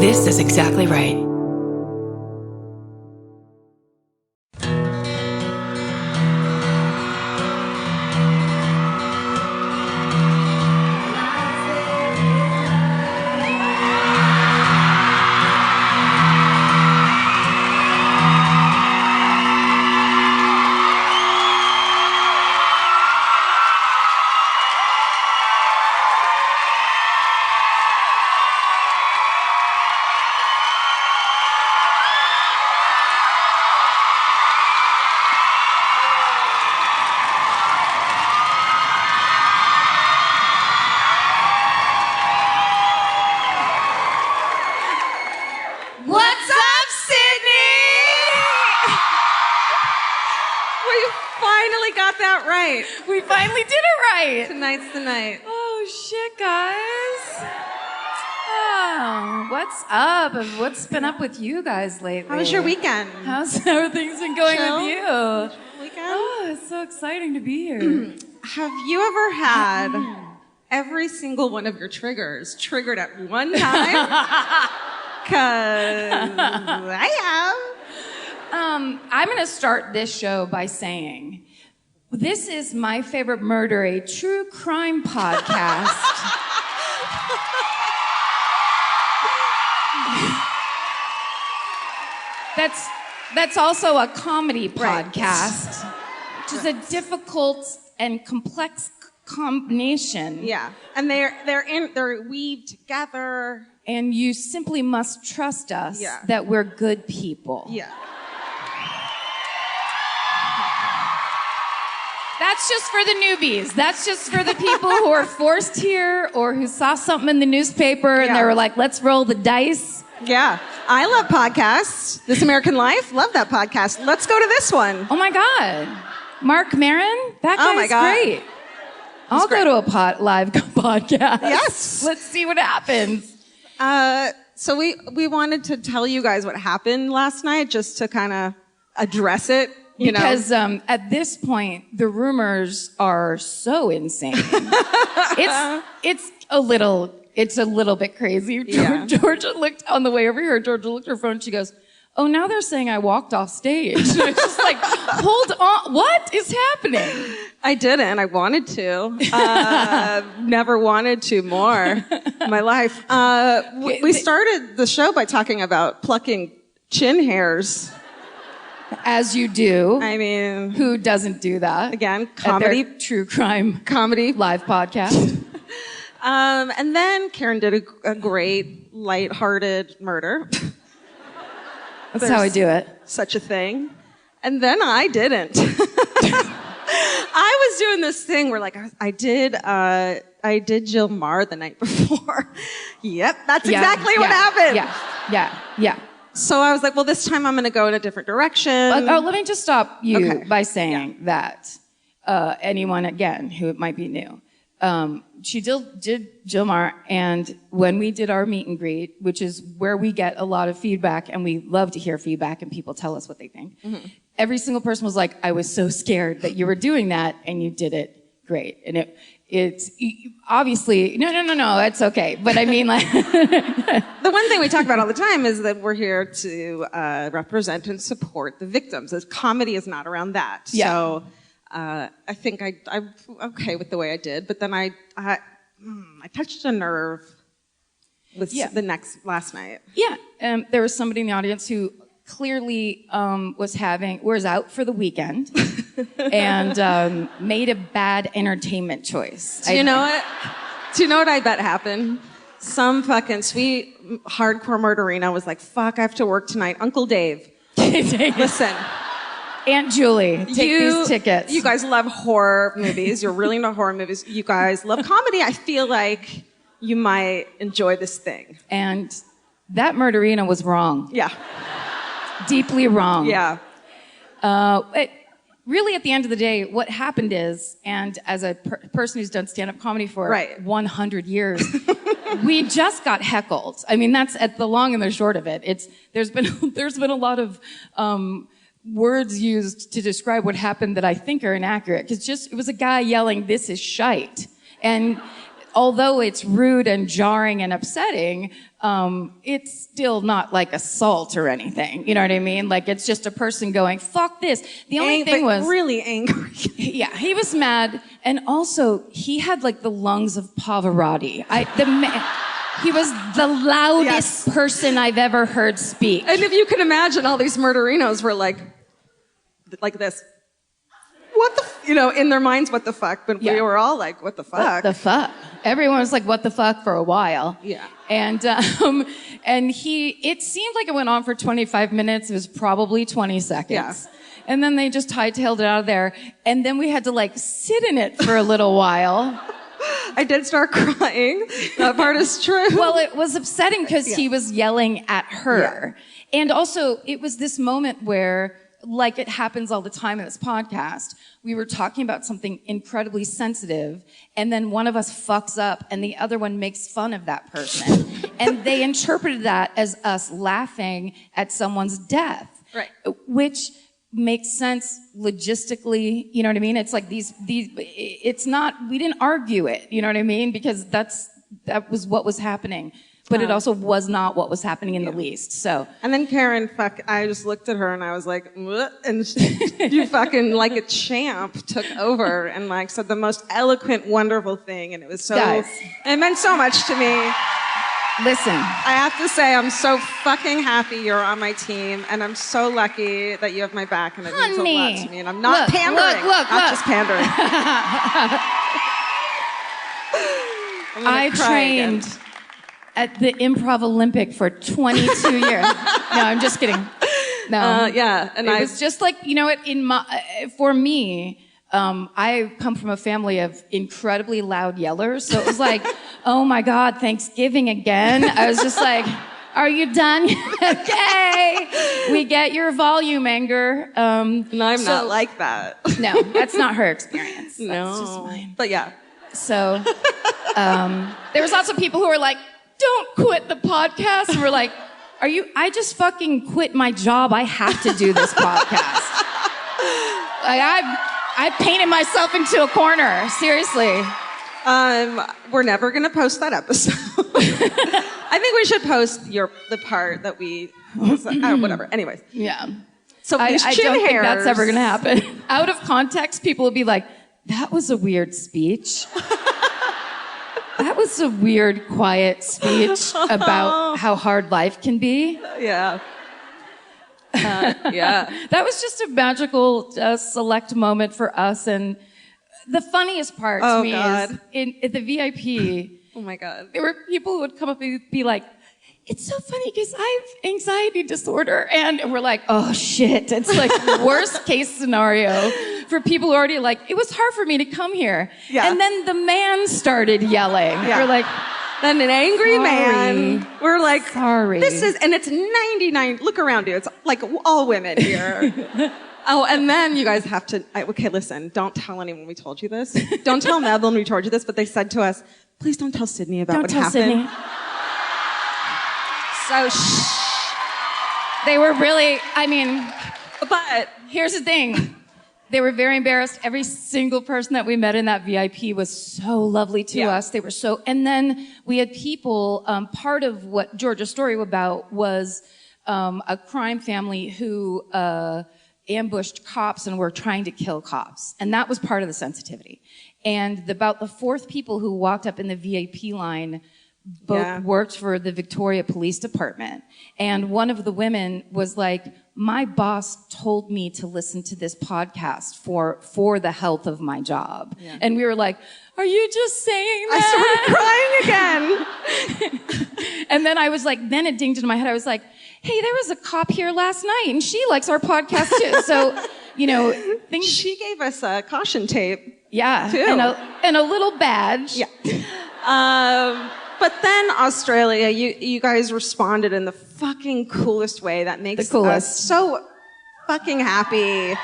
This is exactly right. We finally did it right. Tonight's the night. Oh, shit, guys. Oh, what's up? What's been up with you guys lately? How was your weekend? How's everything's been going Chill? with you? Weekend? Oh, it's so exciting to be here. Have you ever had every single one of your triggers triggered at one time? Because I have. I'm going to start this show by saying, this is My Favorite Murder, a true crime podcast. That's also a comedy podcast, which is a difficult and complex combination. Yeah, and they're weaved together. And you simply must trust us that we're good people. Yeah. That's just for the newbies. That's just for the people who are forced here or who saw something in the newspaper and they were like, let's roll the dice. Yeah. I love podcasts. This American Life, love that podcast. Let's go to this one. Oh my God. Mark Maron? That guy's great. I'll go to a live podcast. Yes. Let's see what happens. So we wanted to tell you guys what happened last night just to kind of address it. Because at this point, the rumors are so insane. It's a little bit crazy. Yeah. Georgia looked on the way over here. Georgia looked at her phone. She goes, "Oh, now they're saying I walked off stage." And I was just like, "Hold on, what is happening?" I didn't. I wanted to. Never wanted to more in my life. We started the show by talking about plucking chin hairs. As you do. I mean, who doesn't do that? Again, comedy, at their true crime comedy live podcast. And then Karen did a great, lighthearted murder. That's how I do it. Such a thing. And then I didn't. I was doing this thing where, like, I did Jill Maher the night before. Yep, that's exactly what happened. Yeah. So I was like, well, this time I'm going to go in a different direction. Let me just stop you by saying that anyone, again, who might be new, she did Jill Maher, and when we did our meet and greet, which is where we get a lot of feedback, and we love to hear feedback, and people tell us what they think, every single person was like, I was so scared that you were doing that, and you did it great. And it's obviously, no, it's okay. But I mean, like... The one thing we talk about all the time is that we're here to represent and support the victims. As comedy is not around that. Yeah. So I think I'm okay with the way I did. But then I touched a nerve with last night. Yeah. There was somebody in the audience who clearly was out for the weekend and made a bad entertainment choice. Do you know what? Do you know what I bet happened? Some fucking sweet hardcore murderina was like, fuck, I have to work tonight. Uncle Dave. Listen. Aunt Julie, take these tickets. You guys love horror movies. You're really into horror movies. You guys love comedy. I feel like you might enjoy this thing. And that murderina was wrong. Yeah. Deeply wrong. Yeah. Really, at the end of the day, what happened is, and as a person who's done stand-up comedy for 100 years, we just got heckled. I mean, that's at the long and the short of it. There's been a lot of words used to describe what happened that I think are inaccurate. Because it was a guy yelling, "This is shite," and although it's rude and jarring and upsetting, it's still not like assault or anything. You know what I mean? Like, it's just a person going, fuck this. The only thing was really angry. Yeah, he was mad. And also, he had like the lungs of Pavarotti. He was the loudest person I've ever heard speak. And if you can imagine, all these murderinos were like this. What the, in their minds, what the fuck? But we were all like, what the fuck? What the fuck? Everyone was like, what the fuck for a while. Yeah. And it seemed like it went on for 25 minutes. It was probably 20 seconds. Yeah. And then they just hightailed it out of there. And then we had to like sit in it for a little while. I did start crying. That part is true. Well, it was upsetting because he was yelling at her. Yeah. And also, it was this moment where, like it happens all the time in this podcast, we were talking about something incredibly sensitive, and then one of us fucks up, and the other one makes fun of that person. And they interpreted that as us laughing at someone's death. Right. Which makes sense logistically, you know what I mean? It's like it's not, we didn't argue it, you know what I mean? Because that was what was happening. But it also was not what was happening in the least, so. And then Karen, I just looked at her and I was like, "What?" And you fucking, like a champ, took over and like said the most eloquent, wonderful thing. And it was so, it meant so much to me. Listen. I have to say, I'm so fucking happy you're on my team, and I'm so lucky that you have my back, and it means a lot to me. And I'm not pandering. Look. Just pandering. I trained at the Improv Olympic for 22 years. No, I'm just kidding. No. And it was just like, for me, I come from a family of incredibly loud yellers. So it was like, oh my God, Thanksgiving again. I was just like, are you done? Okay. We get your volume, Anger. No, I'm not like that. No, that's not her experience. No. That's just mine. But yeah. So, there was lots of people who were like, don't quit the podcast. And we're like, I just fucking quit my job. I have to do this podcast. Like, I painted myself into a corner. Seriously. We're never going to post that episode. I think we should post the part that we, whatever. Anyways. Yeah. So I don't think that's ever going to happen. Out of context, people will be like, that was a weird speech. That was a weird, quiet speech about how hard life can be. Yeah. Yeah. That was just a magical, select moment for us. And the funniest part to me is at the VIP. Oh my God. There were people who would come up and be like, it's so funny because I have anxiety disorder. And we're like, oh shit. It's like worst case scenario for people who are already like, it was hard for me to come here. Yeah. And then the man started yelling. Yeah. We're like, then an angry man. We're like, sorry. And it's 99, look around you. It's like all women here. Oh, and then you guys have to, okay, listen, don't tell anyone we told you this. Don't tell Madeline we told you this, but they said to us, please don't tell Sydney about what happened. Sydney. So, They were really, but here's the thing. They were very embarrassed. Every single person that we met in that VIP was so lovely to us. They were and then we had people, part of what Georgia's story was about was, a crime family who, ambushed cops and were trying to kill cops. And that was part of the sensitivity. And about the fourth people who walked up in the VIP line both worked for the Victoria Police Department. And one of the women was like, my boss told me to listen to this podcast for the health of my job. Yeah. And we were like, are you just saying that? I started crying again. And then I was like, then it dinged into my head. I was like, hey, there was a cop here last night and she likes our podcast too. So, she gave us a caution tape. Yeah. Too. And a little badge. Yeah. But then Australia, you guys responded in the fucking coolest way that makes us so fucking happy.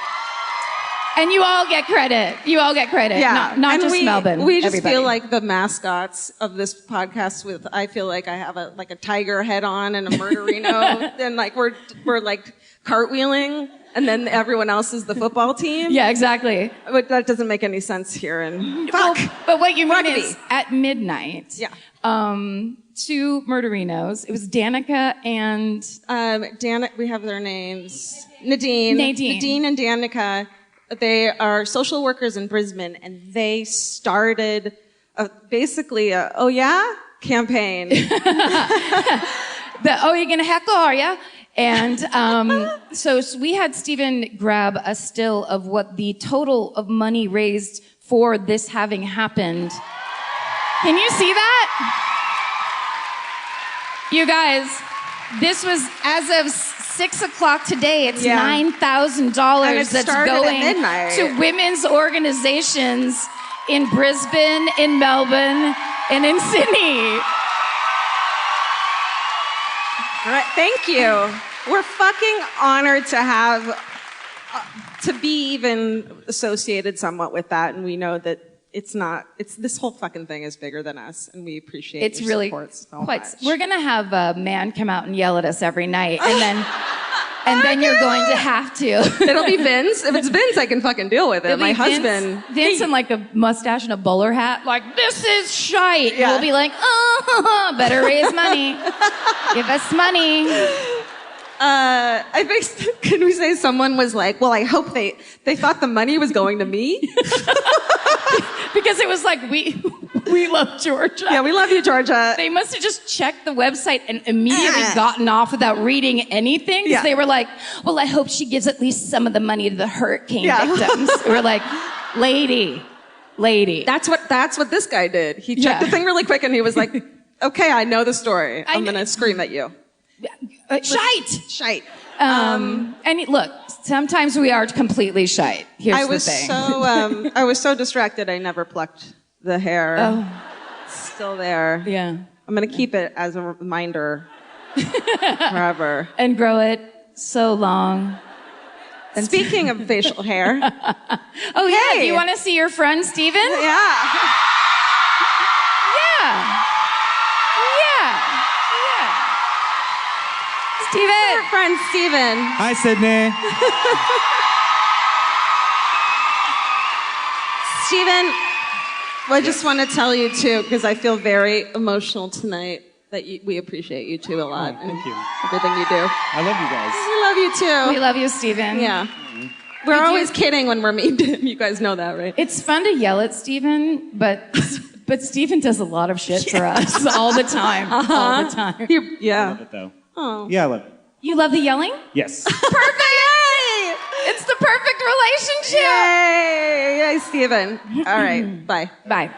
And you all get credit. You all get credit. Yeah. Not just Melbourne. We just everybody. feel like the mascots of this podcast I feel like I have a tiger head on and a murderino and like we're like cartwheeling and then everyone else is the football team. Yeah, exactly. But that doesn't make any sense here and fuck. Well, but what you mean Rugby. is at midnight. Yeah. 2 murderinos. It was Danica and we have their names. Nadine and Danica. They are social workers in Brisbane, and they started basically a "Oh yeah" campaign. Oh, you're gonna heckle, are ya? And so we had Stephen grab a still of what the total of money raised for this having happened. Can you see that? You guys, this was as of 6 o'clock today. It's $9,000 that's going to women's organizations in Brisbane, in Melbourne, and in Sydney. All right, thank you. We're fucking honored to have, to be even associated somewhat with that, and we know that this whole fucking thing is bigger than us, and we appreciate your really support so quite. much. We're gonna have a man come out and yell at us every night, and then you're going to have to. It'll be Vince. If it's Vince, I can fucking deal with it. It'll My be husband. Vince in like a mustache and a bowler hat, like, this is shite. Yeah. We'll be like, better raise money. Give us money. I think, can we say someone was like, well, I hope they thought the money was going to me? Because it was like, we love Georgia. Yeah, we love you, Georgia. They must have just checked the website and immediately gotten off without reading anything. Because they were like, well, I hope she gives at least some of the money to the hurricane victims. We're like, lady. That's what this guy did. He checked the thing really quick and he was like, okay, I know the story. I'm going to scream at you. Shite. And look, sometimes we are completely shite. Here's the thing. I was so distracted I never plucked the hair. Oh. It's still there. Yeah. I'm going to keep it as a reminder forever. And grow it so long. And speaking of facial hair. Oh, yeah. Do you want to see your friend, Steven? Yeah. Steven. Our friend Steven. Hi, Sydney. Steven, I just want to tell you, too, because I feel very emotional tonight, that we appreciate you, too, a lot. Oh, thank you. Everything you do. I love you guys. We love you, too. We love you, Steven. Yeah. We're always kidding when we're mean to him. You guys know that, right? It's fun to yell at Steven, but Steven does a lot of shit for us all the time. All the time. I love it, though. Oh. Yeah, I love it. You love the yelling? Yes. Perfect! Yay! It's the perfect relationship! Yay! Yay, Steven. All right, bye. Bye.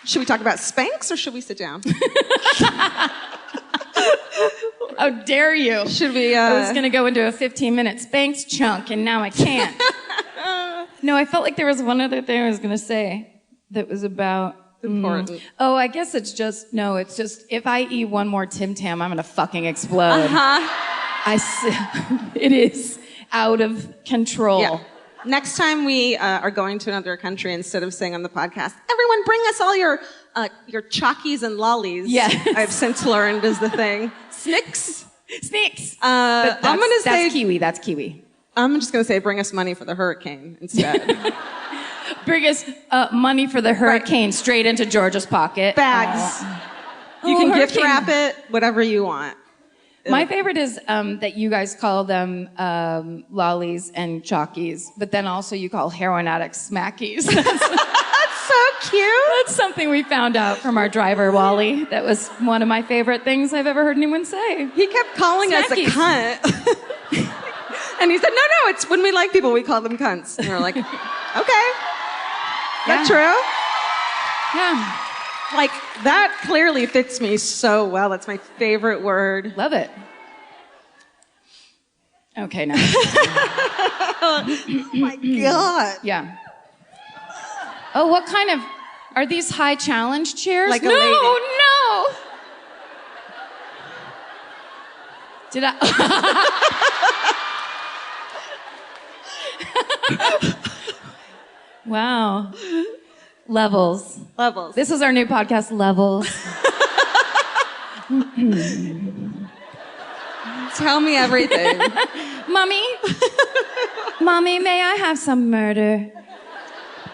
Should we talk about Spanx or should we sit down? How dare you? Should we, I was gonna go into a 15-minute Spanx chunk and now I can't. No, I felt like there was one other thing I was gonna say that was about... Important. Oh, I guess it's just if I eat one more Tim Tam, I'm gonna fucking explode. It is out of control. Yeah. Next time we are going to another country, instead of saying on the podcast, everyone bring us all your chockies and lollies. Yeah. I've since learned is the thing. Snicks. I'm gonna say That's kiwi. I'm just gonna say bring us money for the hurricane instead. Bring us money for the hurricane straight into Georgia's pocket. Bags. You can gift hurricane. wrap it, whatever you want. My favorite is that you guys call them lollies and chockies, but then also you call heroin addicts smackies. That's so cute. That's something we found out from our driver, Wally. That was one of my favorite things I've ever heard anyone say. He kept calling us a cunt. And he said, no, it's when we like people, we call them cunts. And we're like, okay. That's true? Yeah. Like, that clearly fits me so well. That's my favorite word. Love it. Okay, now. Oh my God. Yeah. Oh, what kind of... Are these high challenge chairs? Like a no, lady. no. Did I? Wow. Levels. Levels. This is our new podcast, Levels. Tell me everything. Mommy, may I have some murder?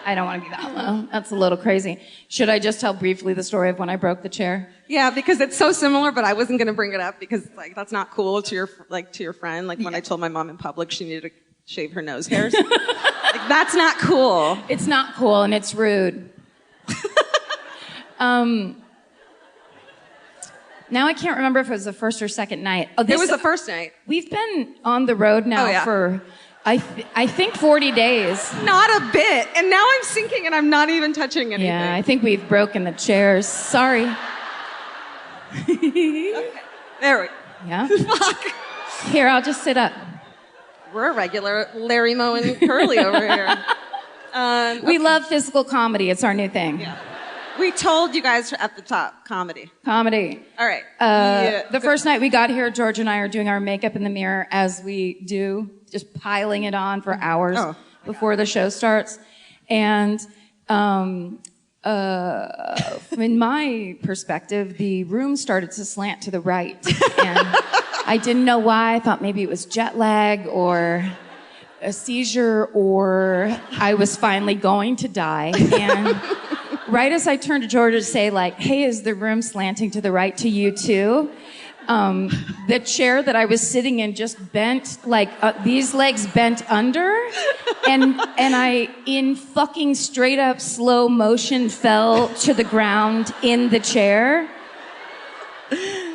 I don't want to be that low. That's a little crazy. Should I just tell briefly the story of when I broke the chair? Yeah, because it's so similar, but I wasn't going to bring it up because like that's not cool to your friend. Like when I told my mom in public she needed to shave her nose hairs. Like that's not cool. It's not cool and it's rude. Now I can't remember if it was the first or second night. Oh, it was the first night. We've been on the road now for, I think 40 days. Not a bit. And now I'm sinking and I'm not even touching anything. Yeah, I think we've broken the chairs. Sorry. Okay. There we go. Yeah? Fuck. Here, I'll just sit up. We're a regular Larry Moe and Curly over here. We love physical comedy. It's our new thing. Yeah. We told you guys at the top, comedy. Comedy. All right. The first night we got here, George and I are doing our makeup in the mirror as we do, just piling it on for hours before the show starts. And from in my perspective, the room started to slant to the right. And I didn't know why. I thought maybe it was jet lag or a seizure or I was finally going to die. And right as I turned to Georgia to say, like, hey, is the room slanting to the right to you too? The chair that I was sitting in just bent, like, these legs bent under, and I, in fucking straight up slow motion, fell to the ground in the chair,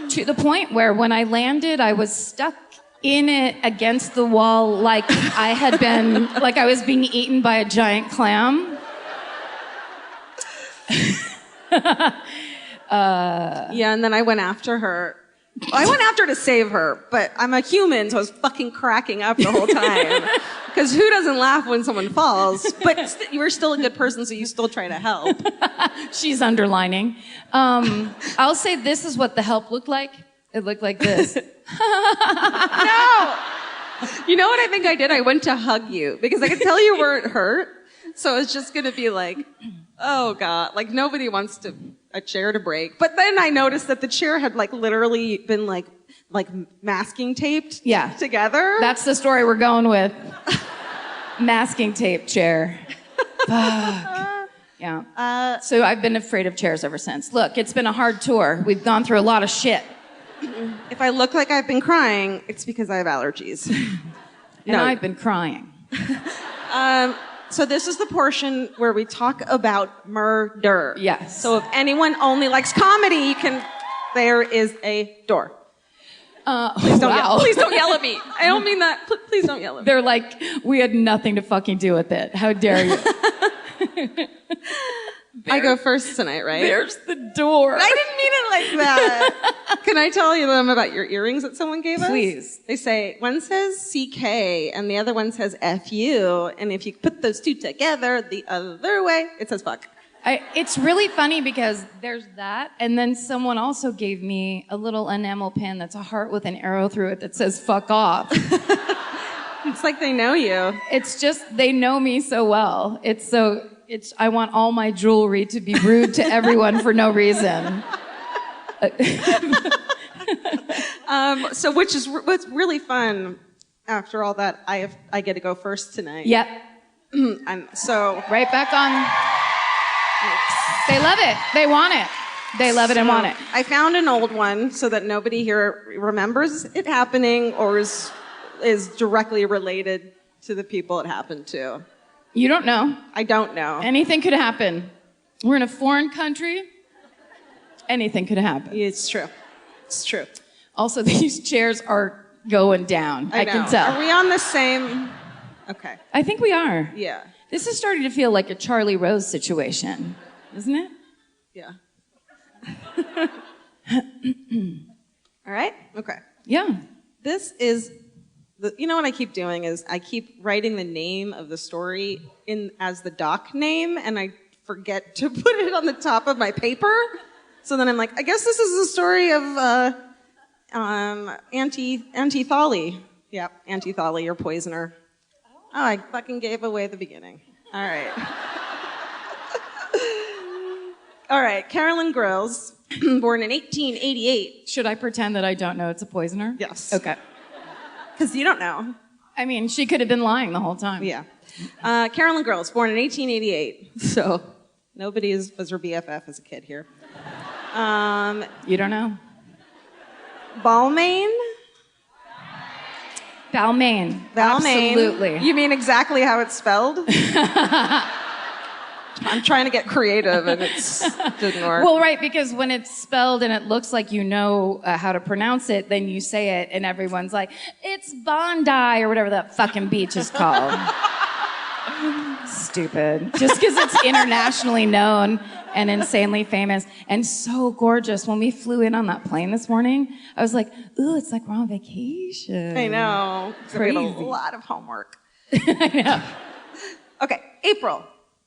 to the point where when I landed, I was stuck in it against the wall like I had been, like I was being eaten by a giant clam. Yeah, and then I went after her. I went after her to save her, but I'm a human, so I was fucking cracking up the whole time. Because who doesn't laugh when someone falls? But you were still a good person, so you still try to help. She's underlining. I'll say this is what the help looked like. It looked like this. No! You know what I think I did? I went to hug you, because I could tell you weren't hurt. So it's just gonna be like, oh God, like nobody wants a chair to break. But then I noticed that the chair had like literally been like masking taped together. That's the story we're going with. Masking tape chair. Fuck. Yeah. So I've been afraid of chairs ever since. Look, it's been a hard tour. We've gone through a lot of shit. If I look like I've been crying, it's because I have allergies. And I've been crying. So this is the portion where we talk about murder. Yes. So if anyone only likes comedy, there is a door. Please don't yell. Please don't yell at me. I don't mean that. Please don't yell at me. They're like, we had nothing to fucking do with it. How dare you? I go first tonight, right? There's the door. I didn't mean it like that. Can I tell you them about your earrings that someone gave us? Please. They say, one says CK and the other one says FU. And if you put those two together the other way, it says fuck. It's really funny because there's that. And then someone also gave me a little enamel pin that's a heart with an arrow through it that says fuck off. It's like they know you. It's just, they know me so well. I want all my jewelry to be rude to everyone for no reason. So what's really fun after all that, I get to go first tonight. Yep. And so right back on. They love it. They want it. They love it and want it. I found an old one so that nobody here remembers it happening or is directly related to the people it happened to. You don't know. I don't know. Anything could happen. We're in a foreign country. Anything could happen. It's true. It's true. Also, these chairs are going down. I can tell. Are we on the same? Okay. I think we are. Yeah. This is starting to feel like a Charlie Rose situation, isn't it? Yeah. All right? Okay. Yeah. This is you know what I keep doing is I keep writing the name of the story as the doc name, and I forget to put it on the top of my paper. So then I'm like, I guess this is the story of Antithali. Yep, Antithali, your poisoner. Oh, I fucking gave away the beginning. All right. All right, Carolyn Grills, born in 1888. Should I pretend that I don't know it's a poisoner? Yes. Okay. Because you don't know. I mean, she could have been lying the whole time. Yeah. Carolyn Grills, born in 1888. So nobody was her BFF as a kid here. You don't know? Balmain? Balmain. Balmain. Absolutely. You mean exactly how it's spelled? I'm trying to get creative and it didn't work. Well, right, because when it's spelled and it looks like you know how to pronounce it, then you say it and everyone's like, it's Bondi or whatever that fucking beach is called. Stupid. Just because it's internationally known and insanely famous and so gorgeous. When we flew in on that plane this morning, I was like, ooh, it's like we're on vacation. I know. Crazy. We had a lot of homework. I know. Okay, April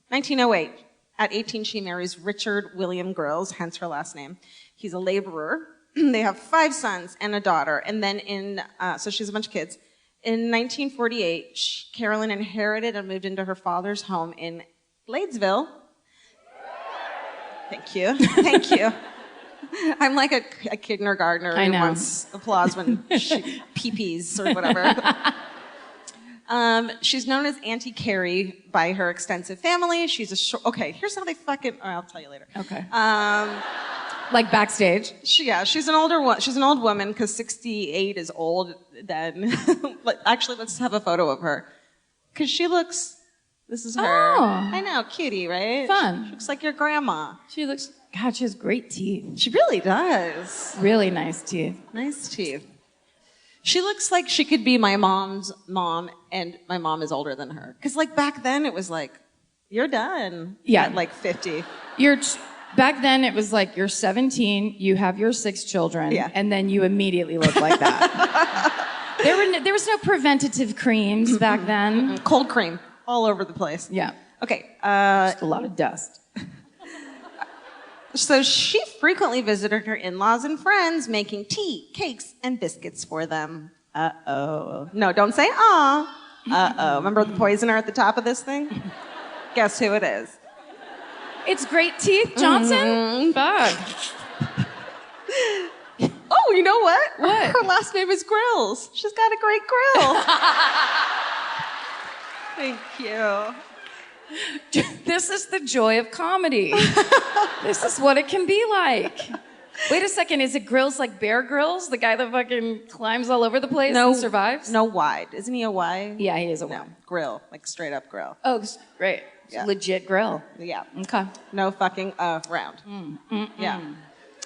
1908. At 18, she marries Richard William Grills, hence her last name. He's a laborer. They have 5 sons and a daughter. And then so she has a bunch of kids. In 1948, Carolyn inherited and moved into her father's home in Bladesville. Thank you. Thank you. I'm like a kindergartner who wants applause when she pee-pees or whatever. She's known as Auntie Carrie by her extensive family. She's okay, here's how they fucking... Oh, I'll tell you later. Okay. Like backstage? She's an old woman, because 68 is old then. Actually, let's have a photo of her. Because she looks... This is her. Oh. I know, cutie, right? Fun. She looks like your grandma. She has great teeth. She really does. Really nice teeth. Nice teeth. She looks like she could be my mom's mom, and my mom is older than her. Because back then it was like, you're done. Yeah. At 50. Back then it was like, you're 17, you have your 6 children, yeah. and then you immediately look like that. There was no preventative creams back then. Cold cream all over the place. Yeah. Okay. Just a lot of dust. So she frequently visited her in-laws and friends, making tea, cakes, and biscuits for them. Uh-oh. No, don't say aw. Uh-oh. Remember the poisoner at the top of this thing? Guess who it is? It's Great Teeth Johnson? Fuck. Oh, you know what? What? Her last name is Grills. She's got a great grill. Thank you. This is the joy of comedy. This is what it can be like. Wait a second, is it Grills like Bear Grylls? The guy that fucking climbs all over the place and survives? No, wide. Isn't he a Y? Yeah, he is a Y. No, grill. Straight up grill. Oh, great. Yeah. Legit grill. Yeah. Okay. No fucking round. Yeah.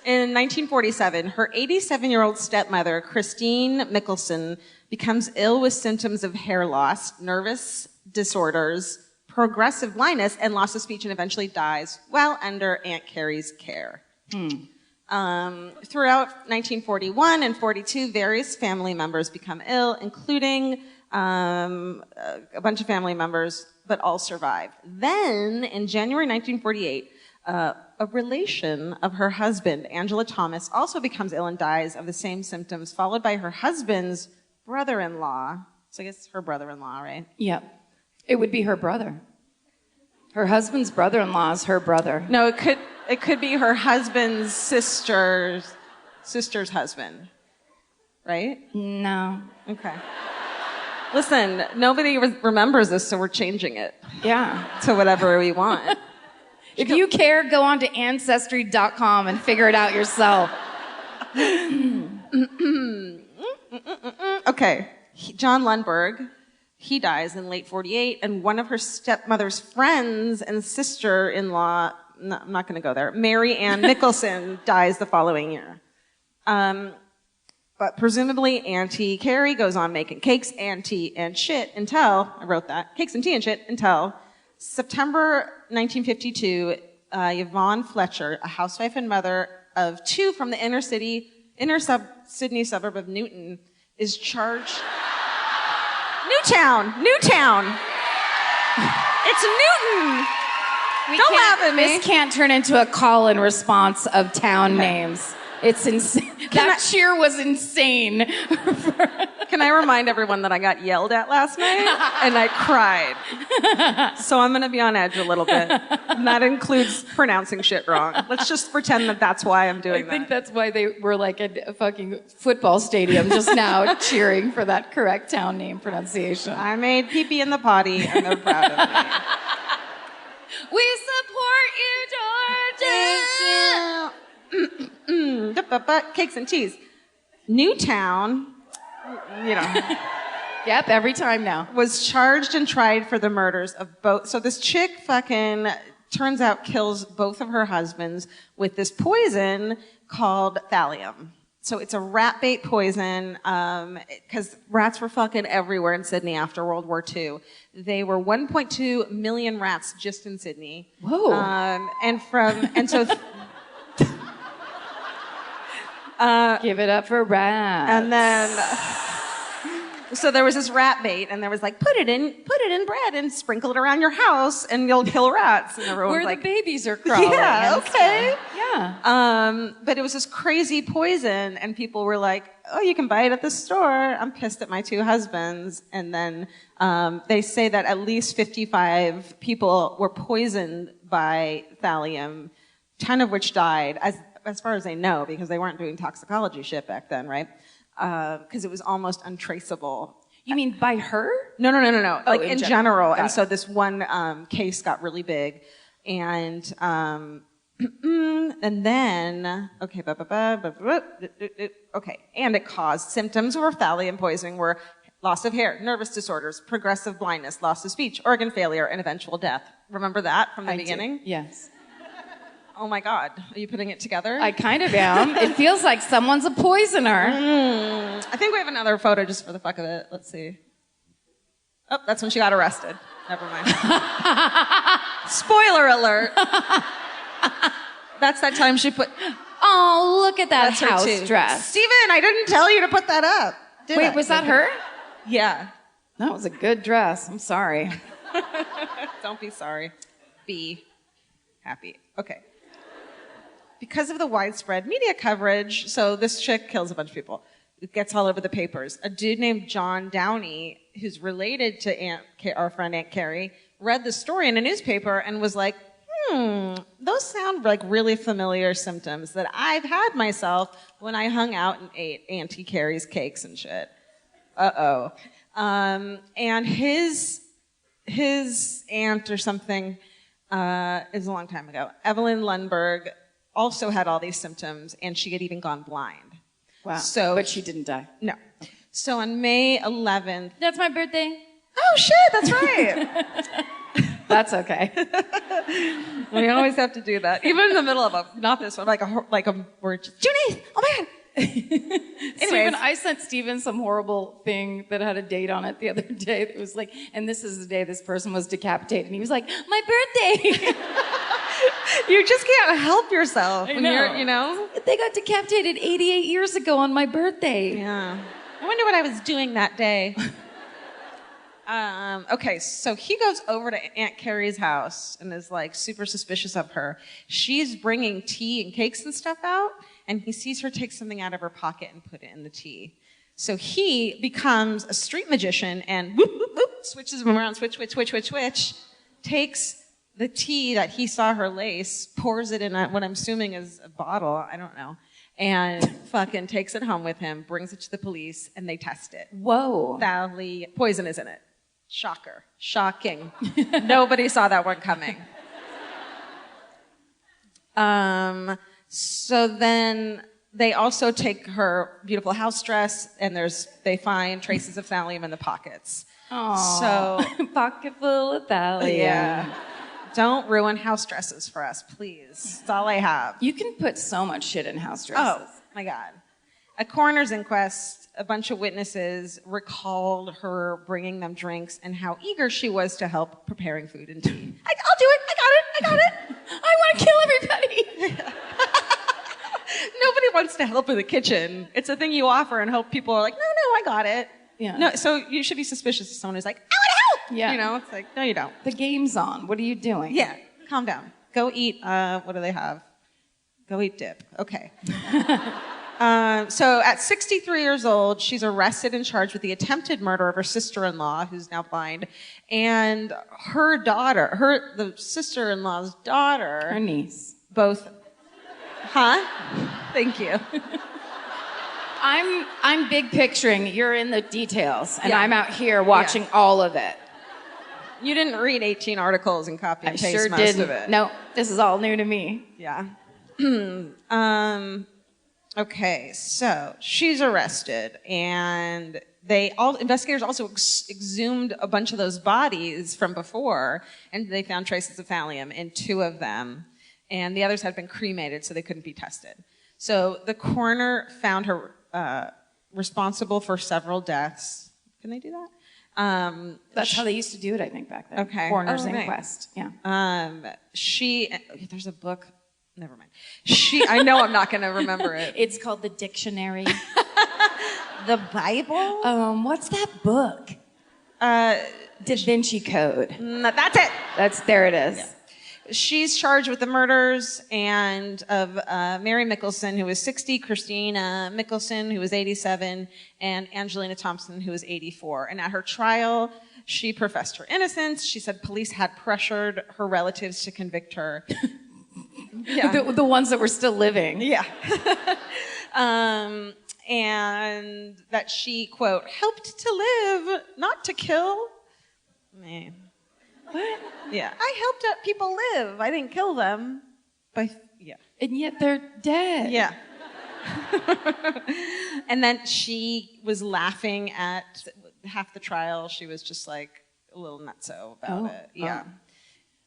In 1947, her 87-year-old stepmother, Christine Mickelson, becomes ill with symptoms of hair loss, nervous disorders, progressive blindness, and loss of speech, and eventually dies while under Aunt Carrie's care. Throughout 1941 and 42, various family members become ill, including a bunch of family members, but all survive. Then, in January 1948, a relation of her husband, Angela Thomas, also becomes ill and dies of the same symptoms, followed by her husband's brother-in-law. So I guess her brother-in-law, right? Yep. It would be her brother. Her husband's brother-in-law is her brother. No, it could be her husband's sister's husband, right? No. Okay. Listen, nobody remembers this, so we're changing it. Yeah. To whatever we want. If you care, go on to Ancestry.com and figure it out yourself. Okay. John Lundberg, he dies in late 48, and one of her stepmother's friends and sister-in-law, no, I'm not going to go there, Mary Ann Nicholson, dies the following year. But presumably Auntie Carrie goes on making cakes and tea and shit until, I wrote that, cakes and tea and shit until September 1952, Yvonne Fletcher, a housewife and mother of 2 from the inner Sydney suburb of Newton, is charged... Newtown! It's Newton! Don't laugh at me. This can't turn into a call and response of town names. It's insane. That cheer was insane. Can I remind everyone that I got yelled at last night and I cried? So I'm going to be on edge a little bit. And that includes pronouncing shit wrong. Let's just pretend that that's why I'm doing that. I think that's why they were like at a fucking football stadium just now cheering for that correct town name pronunciation. I made pee-pee in the potty and they're proud of me. We support you, Georgia! Cakes and cheese. Newtown, you know. Yep, every time now. Was charged and tried for the murders of both. So this chick fucking, turns out, kills both of her husbands with this poison called thallium. So it's a rat bait poison, because rats were fucking everywhere in Sydney after World War II. They were 1.2 million rats just in Sydney. Whoa. Give it up for rats. And then, so there was this rat bait, and there was like, put it in bread and sprinkle it around your house, and you'll kill rats. And everyone Where was like, the babies are crawling. yeah, okay. Yeah. But it was this crazy poison, and people were like, oh, you can buy it at the store. I'm pissed at my two husbands. And then they say that at least 55 people were poisoned by thallium, 10 of which died, as far as they know, because they weren't doing toxicology shit back then, right? Because it was almost untraceable. You mean by her? No. Oh, Like in general. Got And it. so this one case got really big. And then, okay, okay. And it caused symptoms of thallium poisoning were loss of hair, nervous disorders, progressive blindness, loss of speech, organ failure, and eventual death. Remember that from the beginning? Do. Yes. Oh my God. Are you putting it together? I kind of am. It feels like someone's a poisoner. I think we have another photo just for the fuck of it. Let's see. Oh, that's when she got arrested. Never mind. Spoiler alert. That's that time she put... Oh, look at that That's her house too. dress. Steven, I didn't tell you to put that up. Did Wait, I? was that her? Yeah. That was a good dress. I'm sorry. Don't be sorry. Be happy. Okay. Because of the widespread media coverage, so this chick kills a bunch of people. It gets all over the papers. A dude named John Downey, who's related to our friend Aunt Carrie, read the story in a newspaper and was like, those sound like really familiar symptoms that I've had myself when I hung out and ate Auntie Carrie's cakes and shit. Uh-oh. And his aunt or something is a long time ago. Evelyn Lundberg also had all these symptoms, and she had even gone blind. Wow. So, but she didn't die. No. So on May 11th... That's my birthday. Oh, shit, that's right. That's okay. We always have to do that. Even in the middle of not this one, we're just, June 8th, oh my God. Steven, I sent Steven some horrible thing that had a date on it the other day. It was like, and this is the day this person was decapitated. And he was like, my birthday. You just can't help yourself. I when know. You're, you know? They got decapitated 88 years ago on my birthday. Yeah. I wonder what I was doing that day. Okay, so he goes over to Aunt Carrie's house and is like super suspicious of her. She's bringing tea and cakes and stuff out, and he sees her take something out of her pocket and put it in the tea. So he becomes a street magician and whoop, whoop, whoop, switches them around, switch, takes the tea that he saw her lace, pours it in what I'm assuming is a bottle, I don't know, and fucking takes it home with him, brings it to the police, and they test it. Whoa. Poison is in it. Shocker. Shocking. Nobody saw that one coming. So then they also take her beautiful house dress, and they find traces of thallium in the pockets. Aww. So pocket full of thallium. Yeah. Don't ruin house dresses for us, please. That's all I have. You can put so much shit in house dresses. Oh, my God. A coroner's inquest, a bunch of witnesses recalled her bringing them drinks and how eager she was to help preparing food and tea. I'll do it. I got it. I want to kill everybody. Nobody wants to help in the kitchen. It's a thing you offer and hope people are like, no, I got it. Yeah. No, so you should be suspicious of someone who's like, I want to help. Yeah. You know, it's like, no, you don't. The game's on. What are you doing? Yeah, calm down. Go eat, what do they have? Go eat dip. Okay. So at 63 years old, she's arrested and charged with the attempted murder of her sister-in-law, who's now blind, and her daughter, the sister-in-law's daughter. Her niece. Both. Huh? Thank you. I'm big picturing. You're in the details, and Yeah. I'm out here watching all of it. You didn't read 18 articles and copy and I paste sure most didn't. of it. No, this is all new to me. Yeah. Okay, so she's arrested, and investigators also exhumed a bunch of those bodies from before, and they found traces of thallium in 2 of them, and the others had been cremated, so they couldn't be tested. So the coroner found her responsible for several deaths. Can they do that? That's how they used to do it, I think, back then. Okay. Coroner's Oh, right. inquest. Yeah. There's a book. Never mind. I know I'm not going to remember it. It's called the dictionary. The Bible? What's that book? Da Vinci Code. That's it. There it is. Yeah. She's charged with the murders of Mary Mickelson, who was 60, Christina Mickelson, who was 87, and Angelina Thompson, who was 84. And at her trial, she professed her innocence. She said police had pressured her relatives to convict her. Yeah. The ones that were still living. Yeah. And that she, quote, helped to live, not to kill. Man. What? Yeah. I helped people live. I didn't kill them. Yeah. And yet they're dead. Yeah. And then she was laughing at half the trial. She was just like a little nutso about it. Yeah.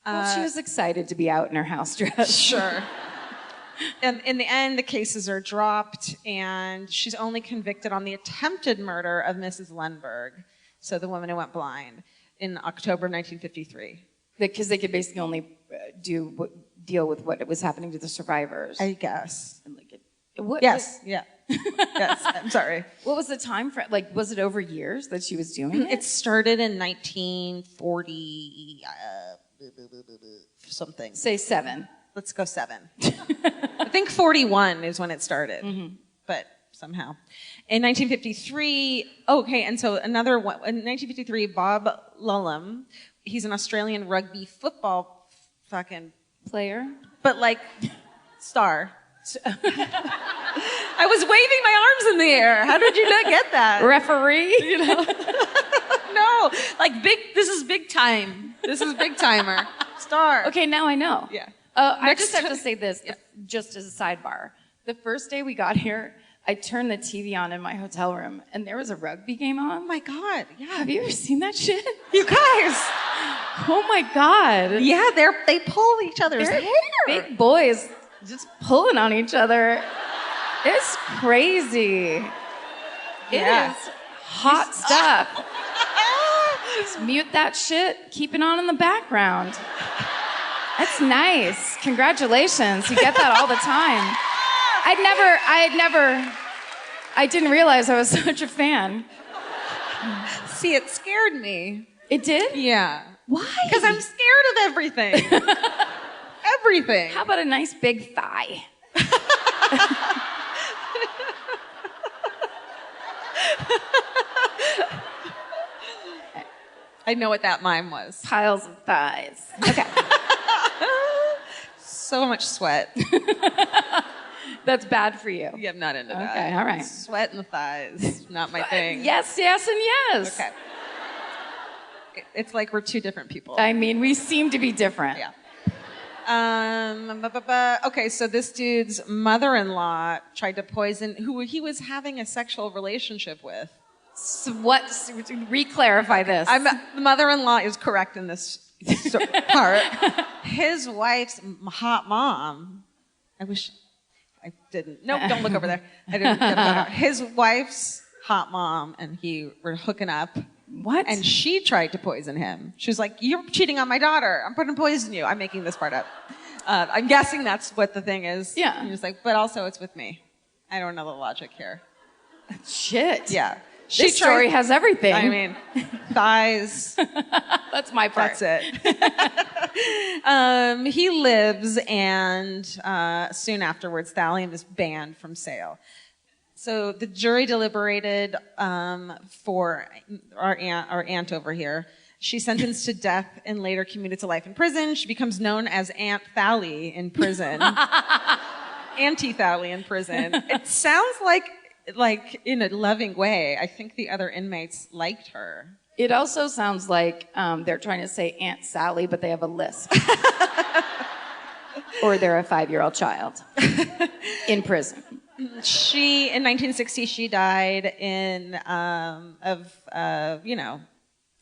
Well, she was excited to be out in her house dress. Sure. And in the end, the cases are dropped, and she's only convicted on the attempted murder of Mrs. Lundberg, so the woman who went blind, in October 1953. Because they could basically only deal with what was happening to the survivors. I guess. And Yes. Yeah. Yes. I'm sorry. What was the time frame? Like, was it over years that she was doing it? It started in 1940 something. Say 7. Let's go 7. I think 41 is when it started, but somehow. In 1953, okay, and so another one, in 1953, Bob Lulham, he's an Australian rugby football fucking Player? but like star. I was waving my arms in the air. How did you not get that? Referee? You know? No, like this is big time. This is big timer. Star. Okay, now I know. Yeah. I just have to say this, just as a sidebar. The first day we got here, I turned the TV on in my hotel room, and there was a rugby game on. Oh my God. Yeah. Have you ever seen that shit? You guys. Oh my God. Yeah, they pull each other's They're hair. big boys just pulling on each other. It's crazy. Yeah. It is hot stuff. Just mute that shit. Keep it on in the background. That's nice. Congratulations. You get that all the time. I didn't realize I was such a fan. See, it scared me. It did? Yeah. Why? Because I'm scared of everything. Everything. How about a nice big thigh? I know what that mime was. Piles of thighs. Okay. So much sweat. That's bad for you. Yeah, I'm not into that. Okay, all right. Sweat in the thighs, not my thing. Yes, yes, and yes. Okay. It's like we're two different people. I mean, we seem to be different. Yeah. Okay, so this dude's mother-in-law tried to poison who he was having a sexual relationship with. So re-clarify this. The mother-in-law is correct in this part. His wife's hot mom. I wish I didn't. Nope, don't look over there. I didn't get that. His wife's hot mom and he were hooking up. What? And she tried to poison him. She was like, "You're cheating on my daughter. I'm going to poison you." I'm making this part up. I'm guessing that's what the thing is. Yeah. And he was like, "But also it's with me." I don't know the logic here. Shit. Yeah. This story has everything. I mean, thighs. That's my part. That's it. He lives, and soon afterwards, thallium is banned from sale. So the jury deliberated for our aunt over here. She's sentenced to death and later commuted to life in prison. She becomes known as Aunt Thally in prison. Auntie Thally in prison. It sounds like in a loving way. I think the other inmates liked her. It also sounds like they're trying to say Aunt Sally, but they have a lisp. Or they're a 5-year-old child in prison. In 1960, she died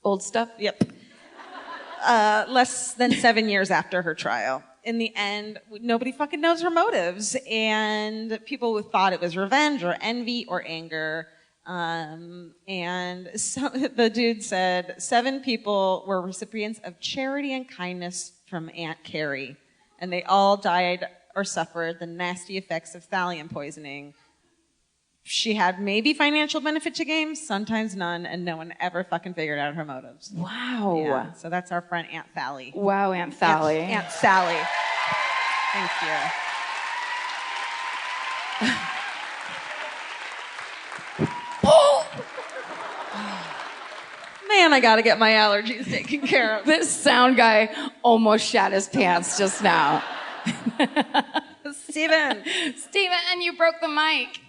Old stuff? Yep. Less than 7 years after her trial. In the end, nobody fucking knows her motives, and people thought it was revenge or envy or anger. And so the dude said 7 people were recipients of charity and kindness from Aunt Carrie, and they all died or suffered the nasty effects of thallium poisoning. She had maybe financial benefit to gain, sometimes none, and no one ever fucking figured out her motives. Wow. Yeah, so that's our friend Aunt Thally. Wow, Aunt Thally. Aunt Sally. Thank you. Oh! Man, I gotta get my allergies taken care of. This sound guy almost shat his pants just now. Steven, and you broke the mic.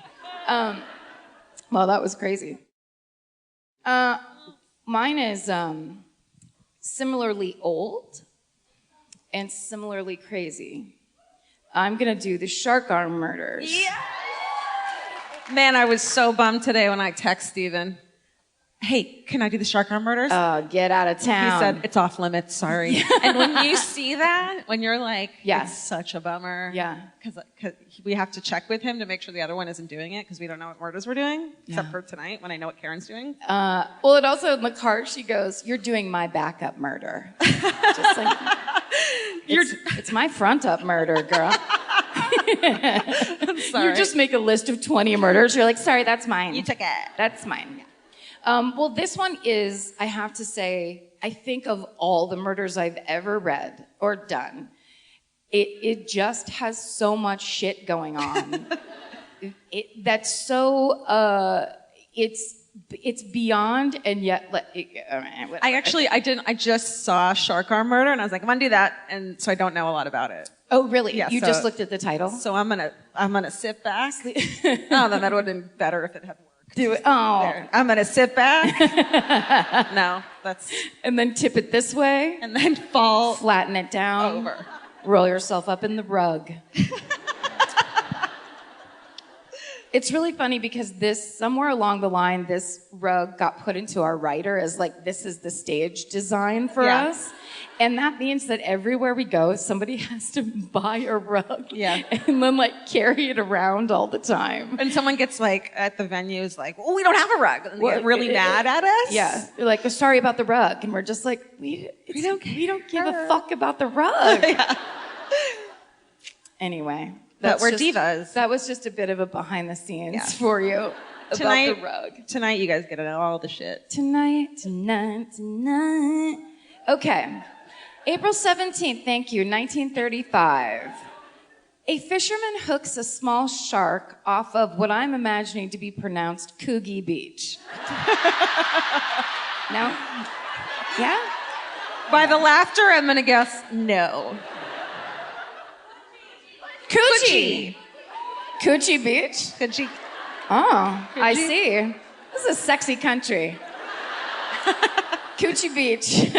Well, that was crazy. Mine is similarly old and similarly crazy. I'm gonna do the shark arm murders. Yeah. Man, I was so bummed today when I text Steven. Hey, can I do the shark arm murders? Get out of town. He said, it's off limits, sorry. And when you see that, when you're like, yes. It's such a bummer. Yeah. Because we have to check with him to make sure the other one isn't doing it, because we don't know what murders we're doing, except for tonight, when I know what Karen's doing. Well, it also, in the car, she goes, you're doing my backup murder. Just like, it's my front up murder, girl. I'm sorry. You just make a list of 20 murders. You're like, sorry, that's mine. You took it. That's mine. Well, this one is, I have to say, I think of all the murders I've ever read or done, it just has so much shit going on. That's so, it's beyond, and yet, I just saw Shark Arm Murder, and I was like, I'm gonna do that, and so I don't know a lot about it. Oh, really? Yeah, you just looked at the title? So I'm gonna sit back. Oh, then that would have been better if it had worked. Do it. Oh. There. I'm gonna sit back. No, that's. And then tip it this way. And then fall. Flatten it down. Over. Roll yourself up in the rug. It's really funny because somewhere along the line, this rug got put into our writer as like, this is the stage design for us. And that means that everywhere we go, somebody has to buy a rug. Yeah. And then like carry it around all the time. And someone gets like, at the venues, like, well, we don't have a rug. And they get really mad at us. Yeah. They're like, oh, sorry about the rug. And we're just like, we don't give a fuck about the rug. Yeah. Anyway. But we're divas. That was just a bit of a behind the scenes for you about the rug. Tonight, you guys get to know all the shit. Tonight. Okay. April 17th, thank you, 1935. A fisherman hooks a small shark off of what I'm imagining to be pronounced Coogee Beach. No? Yeah? By the laughter, I'm gonna guess no. Coochie. Coochie Beach? Coochie. Oh, I see. This is a sexy country. Coochie Beach.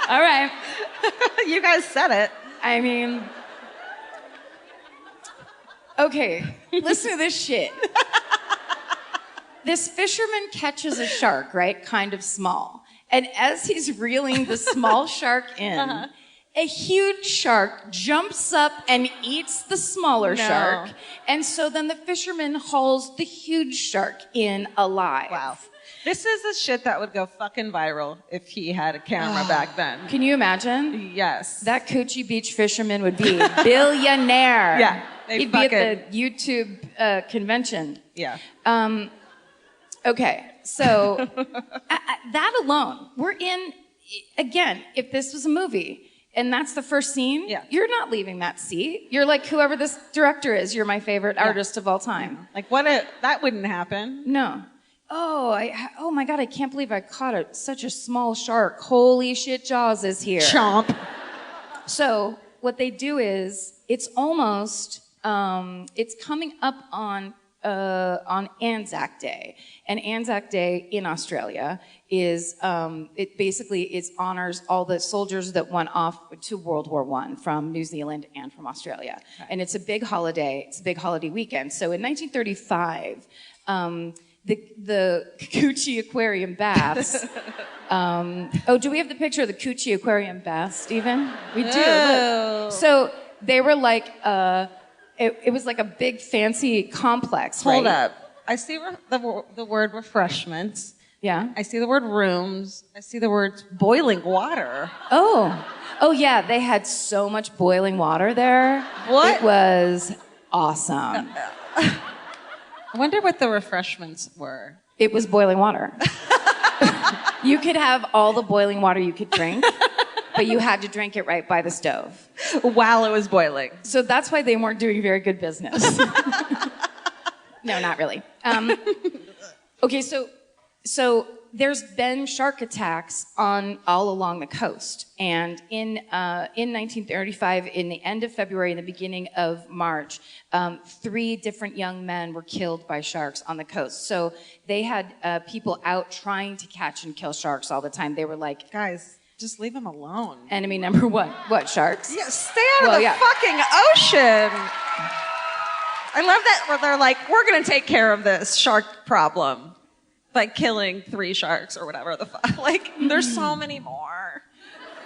All right. You guys said it. I mean, okay, listen to this shit. This fisherman catches a shark, right? Kind of small. And as he's reeling the small shark in, a huge shark jumps up and eats the smaller shark. And so then the fisherman hauls the huge shark in alive. Wow. This is the shit that would go fucking viral if he had a camera back then. Can you imagine? Yes. That Coochie Beach fisherman would be a billionaire. Yeah. He'd be at the YouTube convention. Yeah. Okay, so that alone, we're in, again, if this was a movie, And that's the first scene. Yeah. You're not leaving that seat. You're like, whoever this director is, you're my favorite artist of all time. Like, that wouldn't happen. No. Oh my God, I can't believe I caught such a small shark. Holy shit, Jaws is here. Chomp. So what they do is, it's almost, it's coming up on Anzac Day. And Anzac Day in Australia is, it basically honors all the soldiers that went off to World War I from New Zealand and from Australia. Okay. And it's a big holiday. It's a big holiday weekend. So in 1935, the Coochie Aquarium baths. Do we have the picture of the Coochie Aquarium baths, Stephen? We do. Look. So they were like, it was like a big fancy complex. Hold right? up. I see the word refreshments. Yeah. I see the word rooms. I see the words boiling water. Oh yeah. They had so much boiling water there. What? It was awesome. I wonder what the refreshments were. It was boiling water. You could have all the boiling water you could drink, but you had to drink it right by the stove. While it was boiling. So that's why they weren't doing very good business. No, not really. Okay, so there's been shark attacks all along the coast. And in 1935, in the end of February and the beginning of March, 3 different young men were killed by sharks on the coast. So they had people out trying to catch and kill sharks all the time. They were like, guys, just leave them alone. enemy number one. What, sharks? Yeah, stay out of the fucking ocean. I love that where they're like, we're going to take care of this shark problem by killing 3 sharks or whatever the fuck. Like, there's so many more.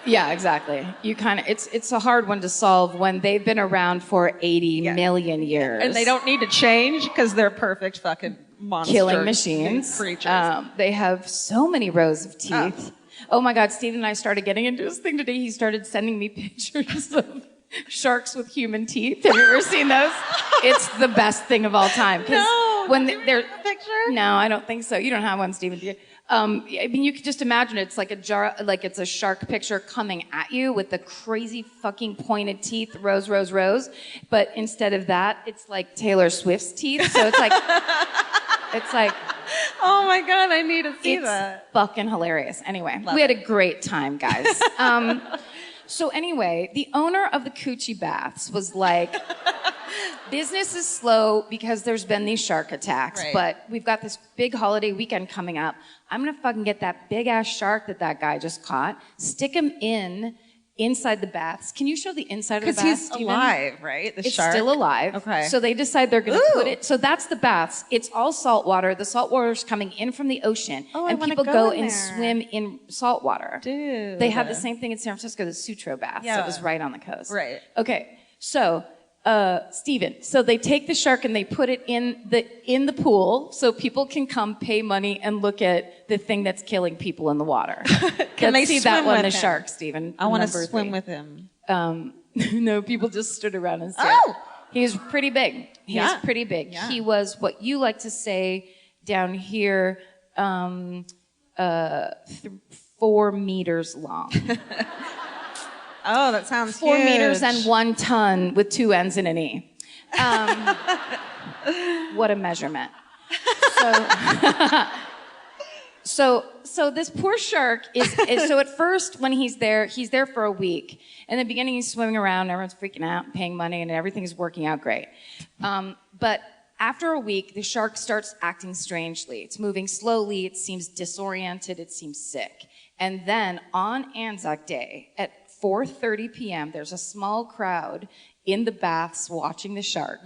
Yeah, exactly. You kind of, it's a hard one to solve when they've been around for 80 million years. And they don't need to change because they're perfect fucking monster killing machines. creatures. They have so many rows of teeth. Oh my God, Stephen and I started getting into this thing today. He started sending me pictures of sharks with human teeth. Have you ever seen those? It's the best thing of all time. No. When do we they're have a picture? No, I don't think so. You don't have one, Stephen, do you? I mean, you could just imagine it's like it's a shark picture coming at you with the crazy fucking pointed teeth, rows. But instead of that, it's like Taylor Swift's teeth. So it's like, Oh my God, I need to see that. It's fucking hilarious. Anyway, Love we had it. a great time, guys. So anyway, the owner of the Coochie Baths was like, business is slow because there's been these shark attacks, Right. but we've got this big holiday weekend coming up. I'm gonna fucking get that big ass shark that guy just caught, stick him inside the baths. Can you show the inside of the baths, Because he's Stephen? alive, right? The It's shark. still alive. Okay. So they decide they're going to Ooh. put it. So that's the baths. It's all salt water. The salt water is coming in from the ocean. Oh, I and wanna people go go in and there. swim in salt water. Dude. They have the same thing in San Francisco, the Sutro baths. Yeah. That was right on the coast. Right. Okay. So, Stephen, so they take the shark and they put it in the pool so people can come pay money and look at the thing that's killing people in the water. Can Let's they see that swim one, with the him? shark, Stephen. I want to Number swim 3. with him. No, people just stood around and stared. Oh! He was pretty big. He was Yeah. pretty big. Yeah. He was what you like to say down here, 4 meters long. Oh, that sounds 4 huge. meters and 1 ton with 2 N's and an E. What a measurement. So this poor shark is so at first when he's there for a week. In the beginning he's swimming around, everyone's freaking out, paying money, and everything's working out great. But after a week, the shark starts acting strangely. It's moving slowly, it seems disoriented, it seems sick. And then on Anzac Day at 4:30 p.m., there's a small crowd in the baths watching the shark.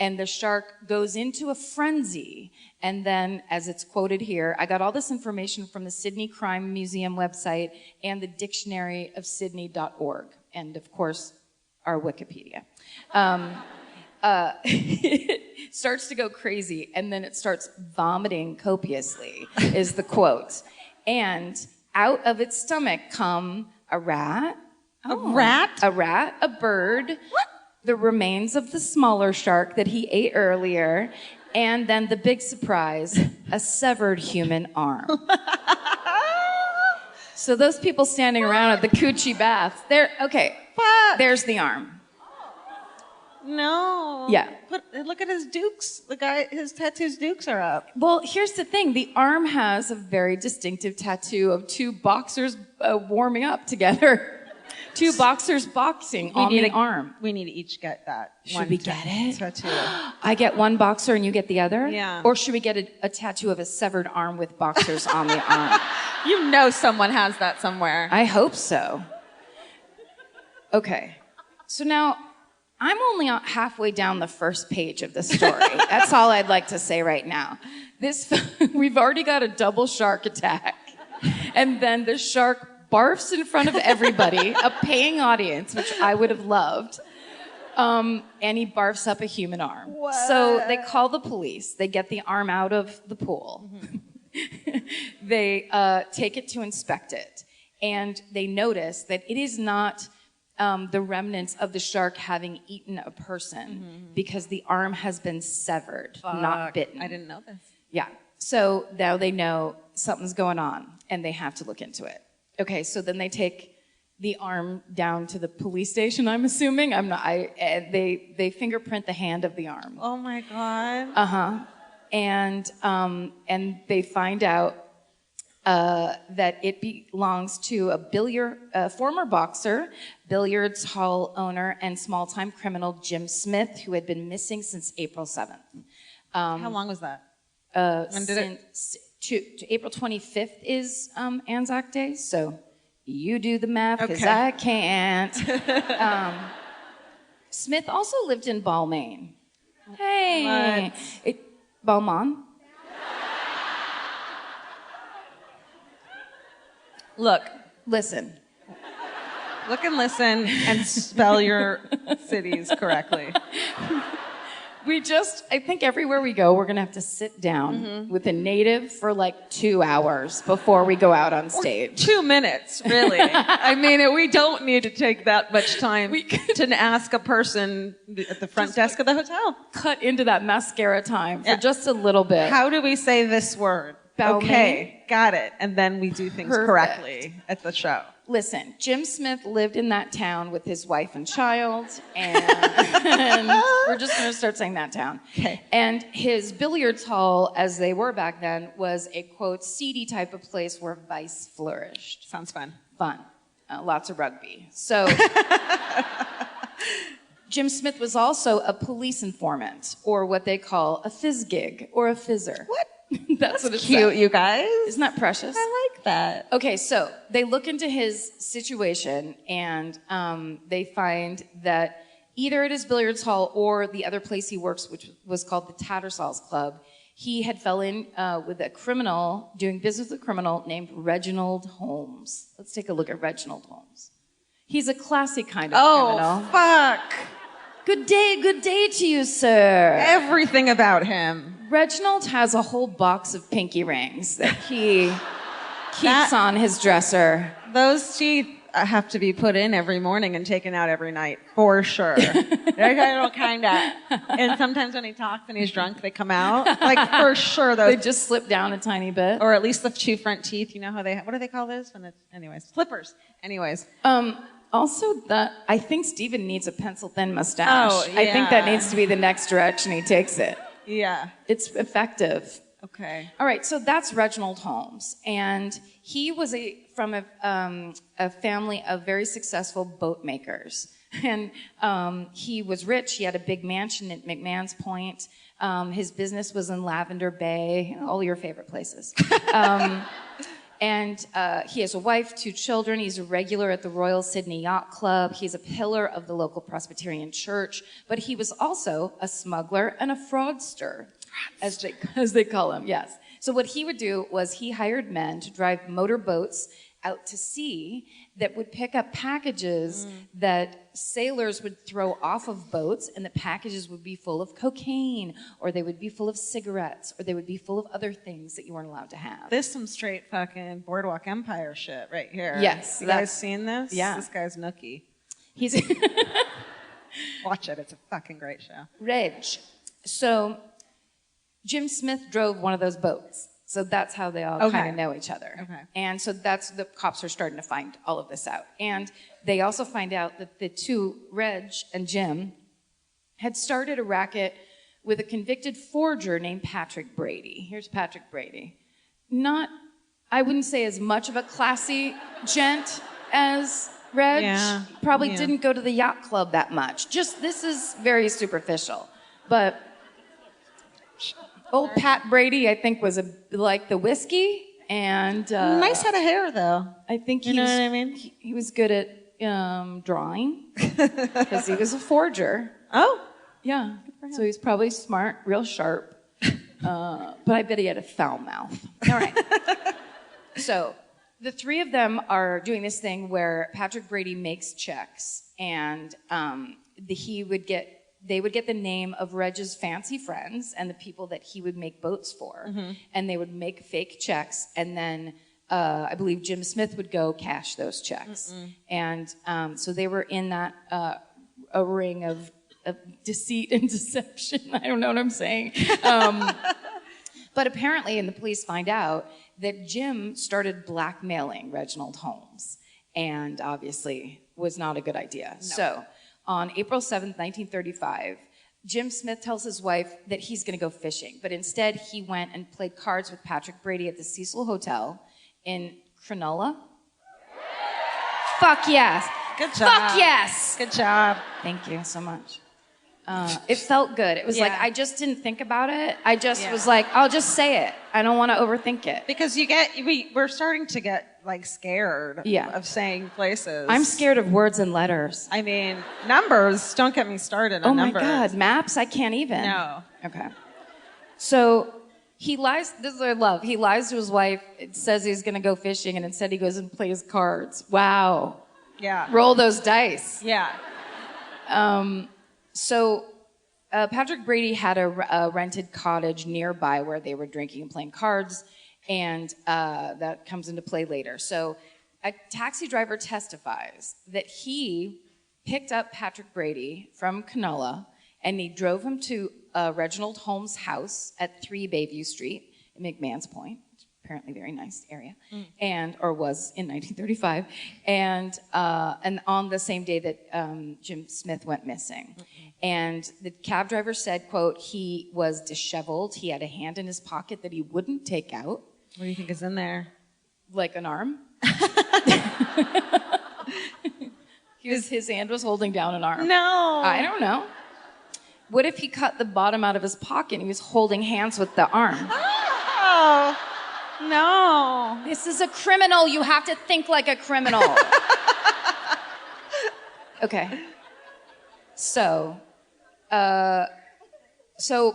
And the shark goes into a frenzy. And then, as it's quoted here, I got all this information from the Sydney Crime Museum website and the dictionary of Sydney.org. And of course, our Wikipedia. It starts to go crazy, and then it starts vomiting copiously, is the quote. And out of its stomach come a rat. A rat? A rat, a bird, What? the remains of the smaller shark that he ate earlier, and then the big surprise, a severed human arm. So those people standing around at the coochie baths, okay, Fuck. there's the arm. No. Yeah. Look at his dukes. The guy, his tattoos dukes are up. Well, here's the thing. The arm has a very distinctive tattoo of two boxers warming up together. Two boxers boxing on the arm. We need to each get that. Should we get it? Tattoo. I get one boxer and you get the other? Yeah. Or should we get a tattoo of a severed arm with boxers on the arm? You know someone has that somewhere. I hope so. Okay. So now, I'm only halfway down the first page of the story. That's all I'd like to say right now. We've already got a double shark attack. And then the shark barfs in front of everybody, a paying audience, which I would have loved. And he barfs up a human arm. What? So they call the police. They get the arm out of the pool. Mm-hmm. They take it to inspect it. And they notice that it is not the remnants of the shark having eaten a person because the arm has been severed, not bitten. I didn't know this. Yeah. So now they know something's going on and they have to look into it. Okay, so then they take the arm down to the police station, I'm assuming. They fingerprint the hand of the arm. Oh my God. Uh-huh. And they find out that it belongs to a former boxer, billiards hall owner, and small-time criminal Jim Smith, who had been missing since April 7th. How long was that? When did it? To April 25th is Anzac Day, so you do the math because Okay. I can't. Smith also lived in Balmain. Hey, Balmain. Look Listen, and listen and spell your cities correctly. I think everywhere we go, we're going to have to sit down with a native for like 2 hours before we go out on stage. 2 minutes, really. I mean, we don't need to take that much time to ask a person at the front desk of the hotel. Cut into that mascara time for just a little bit. How do we say this word? Balmain. Okay, got it. And then we do things Perfect. correctly at the show. Listen, Jim Smith lived in that town with his wife and child, and we're just going to start saying that town. Okay. And his billiards hall, as they were back then, was a, quote, seedy type of place where vice flourished. Sounds fun. Fun. Lots of rugby. So Jim Smith was also a police informant, or what they call a fizz gig, or a fizzer. What? That's what it's Cute, you guys. Isn't that precious? I like that. Okay, so they look into his situation and they find that either at his billiards hall or the other place he works, which was called the Tattersall's Club, he had fell in with a criminal, doing business with a criminal named Reginald Holmes. Let's take a look at Reginald Holmes. He's a classy kind of criminal. Oh, fuck. Good day to you, sir. Everything about him. Reginald has a whole box of pinky rings that he keeps on his dresser. Those teeth have to be put in every morning and taken out every night, for sure. They're kind of, and sometimes when he talks and he's drunk, they come out. Like, for sure, those. They just slip down a tiny bit. Or at least the two front teeth. You know how what do they call those? Anyways, flippers. Anyways. Also, I think Steven needs a pencil-thin mustache. Oh, yeah. I think that needs to be the next direction he takes it. Yeah. It's effective. Okay. All right, so that's Reginald Holmes. And he was from a family of very successful boat makers. And he was rich. He had a big mansion at McMahon's Point. His business was in Lavender Bay, all your favorite places. And he has a wife, 2 children. He's a regular at the Royal Sydney Yacht Club. He's a pillar of the local Presbyterian church. But he was also a smuggler and a fraudster, as they call him, yes. So what he would do was he hired men to drive motor boats out to sea that would pick up packages that sailors would throw off of boats, and the packages would be full of cocaine, or they would be full of cigarettes, or they would be full of other things that you weren't allowed to have. This is some straight fucking Boardwalk Empire shit right here. Yes. You guys seen this? Yeah. This guy's nookie. He's Watch it. It's a fucking great show. Reg. So Jim Smith drove one of those boats. So that's how they all kind of know each other. Okay. And so the cops are starting to find all of this out. And they also find out that the two, Reg and Jim, had started a racket with a convicted forger named Patrick Brady. Here's Patrick Brady. Not, I wouldn't say as much of a classy gent as Reg. Yeah. Probably didn't go to the yacht club that much. This is very superficial. But old Pat Brady, I think, was like the whiskey, and Nice head of hair, though. I think You know what I mean? he was good at drawing because he was a forger. Oh, Yeah, so he's probably smart, real sharp, but I bet he had a foul mouth. All right. So the three of them are doing this thing where Patrick Brady makes checks, and they would get the name of Reg's fancy friends and the people that he would make boats for, and they would make fake checks, and then I believe Jim Smith would go cash those checks. And so they were in that a ring of deceit and deception. I don't know what I'm saying. But apparently, and the police find out, that Jim started blackmailing Reginald Holmes, and obviously was not a good idea. No. So on April 7th, 1935, Jim Smith tells his wife that he's going to go fishing, but instead he went and played cards with Patrick Brady at the Cecil Hotel in Cronulla. Fuck yes. good job. Fuck yes. Good job. Thank you so much. It felt good. It was like, I just didn't think about it. I just was like, I'll just say it. I don't want to overthink it. Because we're starting to get like scared of saying places. I'm scared of words and letters. I mean, numbers, don't get me started on numbers. Oh my God, maps, I can't even. No. Okay. So he lies, this is what I love. He lies to his wife, it says he's going to go fishing, and instead he goes and plays cards. Wow. Yeah. Roll those dice. Yeah. So Patrick Brady had a rented cottage nearby where they were drinking and playing cards, and that comes into play later. So a taxi driver testifies that he picked up Patrick Brady from Cronulla, and he drove him to Reginald Holmes' house at 3 Bayview Street in McMahon's Point. Apparently very nice area, or was in 1935, and on the same day that Jim Smith went missing. And the cab driver said, quote, he was disheveled, he had a hand in his pocket that he wouldn't take out. What do you think is in there? Like an arm. His hand was holding down an arm. No. I don't know. What if he cut the bottom out of his pocket and he was holding hands with the arm? Oh. No. This is a criminal. You have to think like a criminal. Okay. So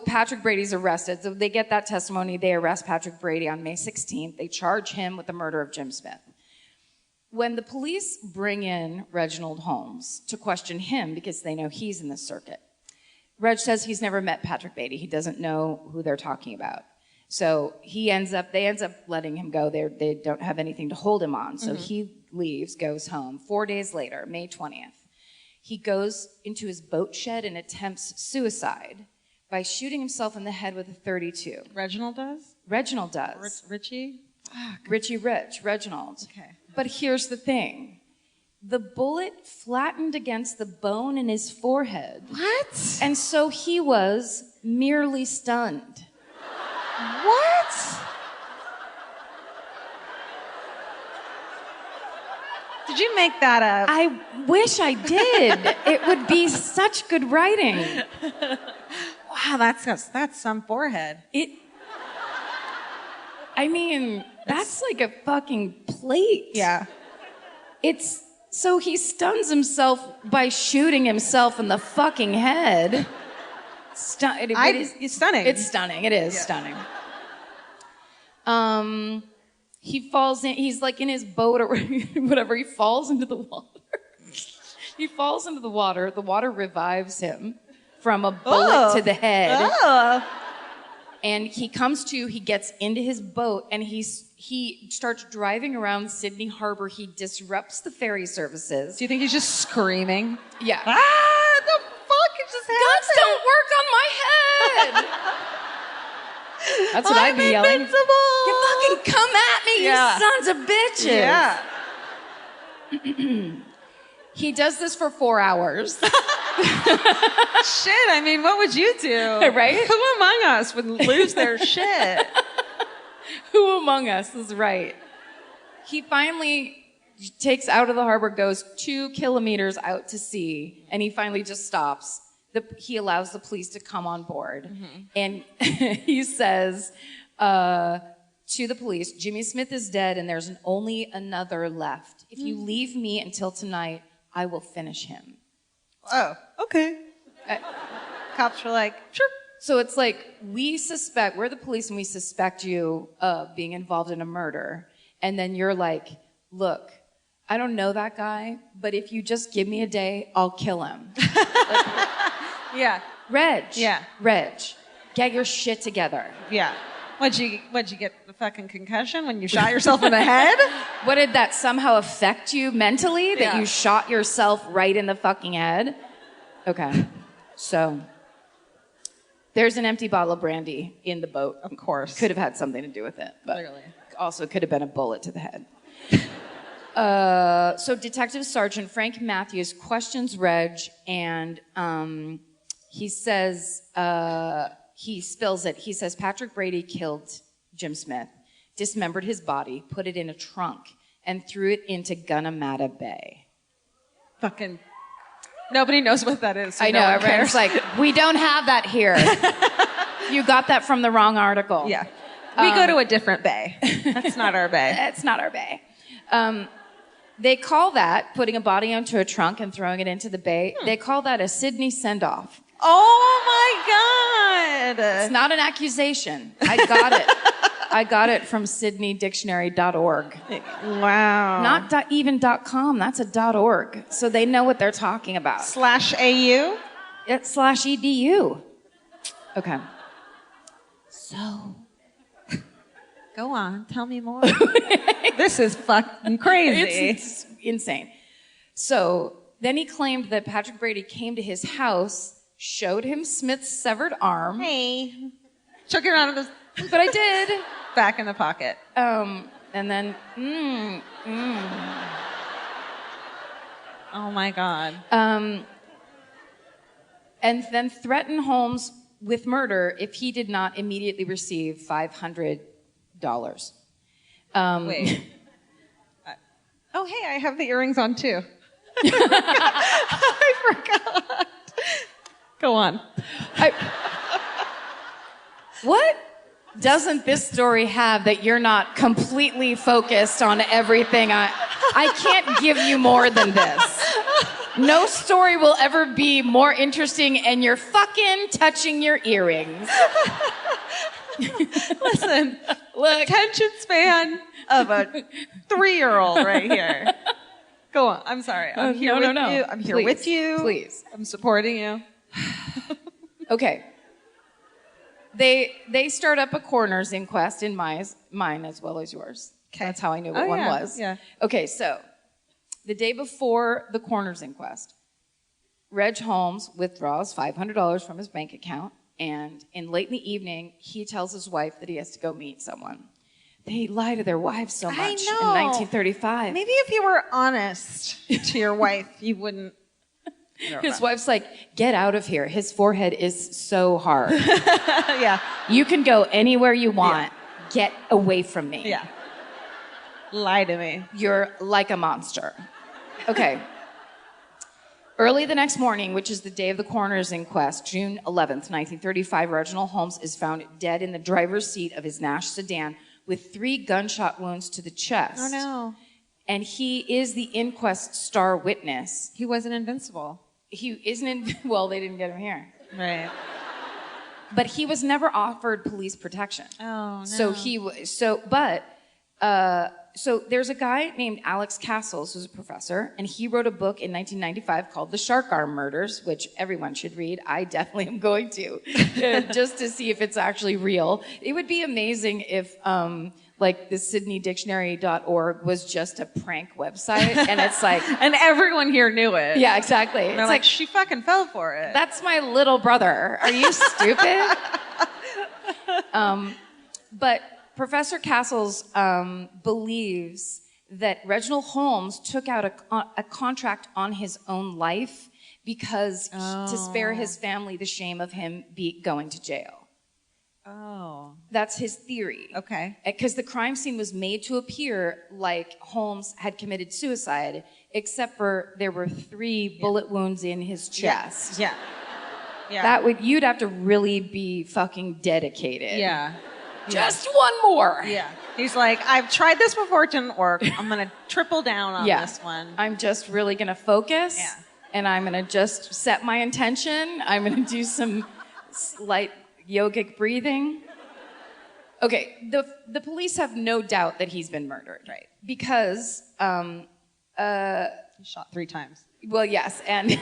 Patrick Brady's arrested. So they get that testimony. They arrest Patrick Brady on May 16th. They charge him with the murder of Jim Smith. When the police bring in Reginald Holmes to question him because they know he's in the circuit, Reg says he's never met Patrick Brady. He doesn't know who they're talking about. So they ends up letting him go. They don't have anything to hold him on. So he leaves, goes home. 4 days later, May 20th, he goes into his boat shed and attempts suicide by shooting himself in the head with a .32. Reginald does? Reginald does. Richie? Richie Rich, Reginald. Okay. But here's the thing. The bullet flattened against the bone in his forehead. What? And so he was merely stunned. What? Did you make that up? I wish I did. It would be such good writing. Wow, that's some forehead. I mean, that's like a fucking plate. Yeah. So he stuns himself by shooting himself in the fucking head. It's stunning. It's stunning. It is stunning. He falls in, he's like in his boat or whatever, he falls into the water. He falls into the water. The water revives him from a bullet to the head. Oh. And he comes to, he gets into his boat, and he starts driving around Sydney Harbor. He disrupts the ferry services. Do you think he's just screaming? Yeah. Ah, the fuck is just happening? Guns don't work on my head. That's what I'd be yelling. Invincible! You fucking come at me, Yeah. you sons of bitches. Yeah. He does this for 4 hours. Shit, I mean, what would you do? Right? Who among us would lose their shit? Who among us is right? He finally takes out of the harbor, goes 2 kilometers out to sea, and he finally just stops. He allows the police to come on board. And he says to the police, Jimmy Smith is dead and there's only another left. If you leave me until tonight, I will finish him. Oh, okay. Cops were like, sure. So it's like, we're the police and we suspect you of being involved in a murder. And then you're like, look, I don't know that guy, but if you just give me a day, I'll kill him. Yeah. Reg. Yeah. Reg. Get your shit together. Yeah. What'd you get the fucking concussion when you shot yourself in the head? What did that somehow affect you mentally? That Yeah. you shot yourself right in the fucking head? Okay. So, there's an empty bottle of brandy in the boat. Of course. Could have had something to do with it. But Clearly. also could have been a bullet to the head. So Detective Sergeant Frank Matthews questions Reg and he says, he spills it. He says Patrick Brady killed Jim Smith, dismembered his body, put it in a trunk, and threw it into Gunnamatta Bay. Fucking nobody knows what that is. So I know, no one everyone's cares. like, we don't have that here. You got that from the wrong article. Yeah. We go to a different bay. That's not our bay. That's not our bay. They call that, putting a body onto a trunk and throwing it into the bay, they call that a Sydney send-off. Oh my God. It's not an accusation. I got it. I got it from sydneydictionary.org. Wow. Not even .com, that's a .org. So they know what they're talking about. /AU? It's /edu. Okay. So... Go on, tell me more. This is fucking crazy. It's insane. So then he claimed that Patrick Brady came to his house, showed him Smith's severed arm. Hey. Chuck it around in the But I did. back in the pocket. And then, Oh my God. and then threatened Holmes with murder if he did not immediately receive $500. Wait. Oh, hey, I have the earrings on too. I forgot. Go on. What doesn't this story have that you're not completely focused on everything? I can't give you more than this. No story will ever be more interesting, and you're fucking touching your earrings. Listen, Look. attention span of a 3-year-old right here. Go on. I'm sorry. I'm here with you. I'm here with you. Please. I'm supporting you. Okay. They start up a coroner's inquest in mine as well as yours. Okay. That's how I knew what one was. Yeah. Okay, so the day before the coroner's inquest, Reg Holmes withdraws $500 from his bank account, and late in the evening, he tells his wife that he has to go meet someone. They lie to their wives so much I in know. 1935. Maybe if you were honest to your wife, you wouldn't. His wife's like, get out of here. His forehead is so hard. Yeah. You can go anywhere you want. Get away from me. Yeah. Lie to me. You're like a monster. Okay. Early the next morning, which is the day of the coroner's inquest, June 11th, 1935, Reginald Holmes is found dead in the driver's seat of his Nash sedan with 3 gunshot wounds to the chest. Oh, no. And he is the inquest star witness. He wasn't invincible. He isn't well, they didn't get him here. Right. But he was never offered police protection. Oh, no. So there's a guy named Alex Castles who's a professor, and he wrote a book in 1995 called The Shark Arm Murders, which everyone should read. I definitely am going to, just to see if it's actually real. It would be amazing if, like, the sydneydictionary.org was just a prank website, and it's like... And everyone here knew it. Yeah, exactly. And they're It's like, she fucking fell for it. that's my little brother. Are you stupid? But Professor Castles believes that Reginald Holmes took out a contract on his own life because to spare his family the shame of him going to jail. Oh. That's his theory. Okay. Because the crime scene was made to appear like Holmes had committed suicide, except for there were 3 bullet wounds in his chest. Yeah. Yeah. You'd have to really be fucking dedicated. Yeah. Just one more. Yeah. He's like, I've tried this before, it didn't work. I'm going to triple down on this one. I'm just really going to focus. Yeah. And I'm going to just set my intention. I'm going to do some light yogic breathing. Okay, the police have no doubt that he's been murdered. Right. Because, He shot 3 times. well, yes, and,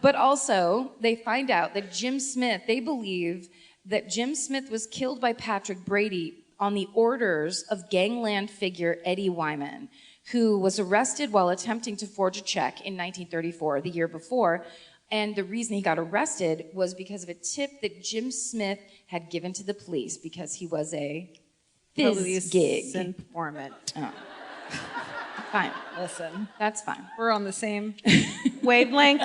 but also they find out that they believe that Jim Smith was killed by Patrick Brady on the orders of gangland figure Eddie Wyman, who was arrested while attempting to forge a check in 1934, the year before. And the reason he got arrested was because of a tip that Jim Smith had given to the police because he was a Police gig. informant. Oh. Fine. Listen. That's fine. We're on the same wavelength.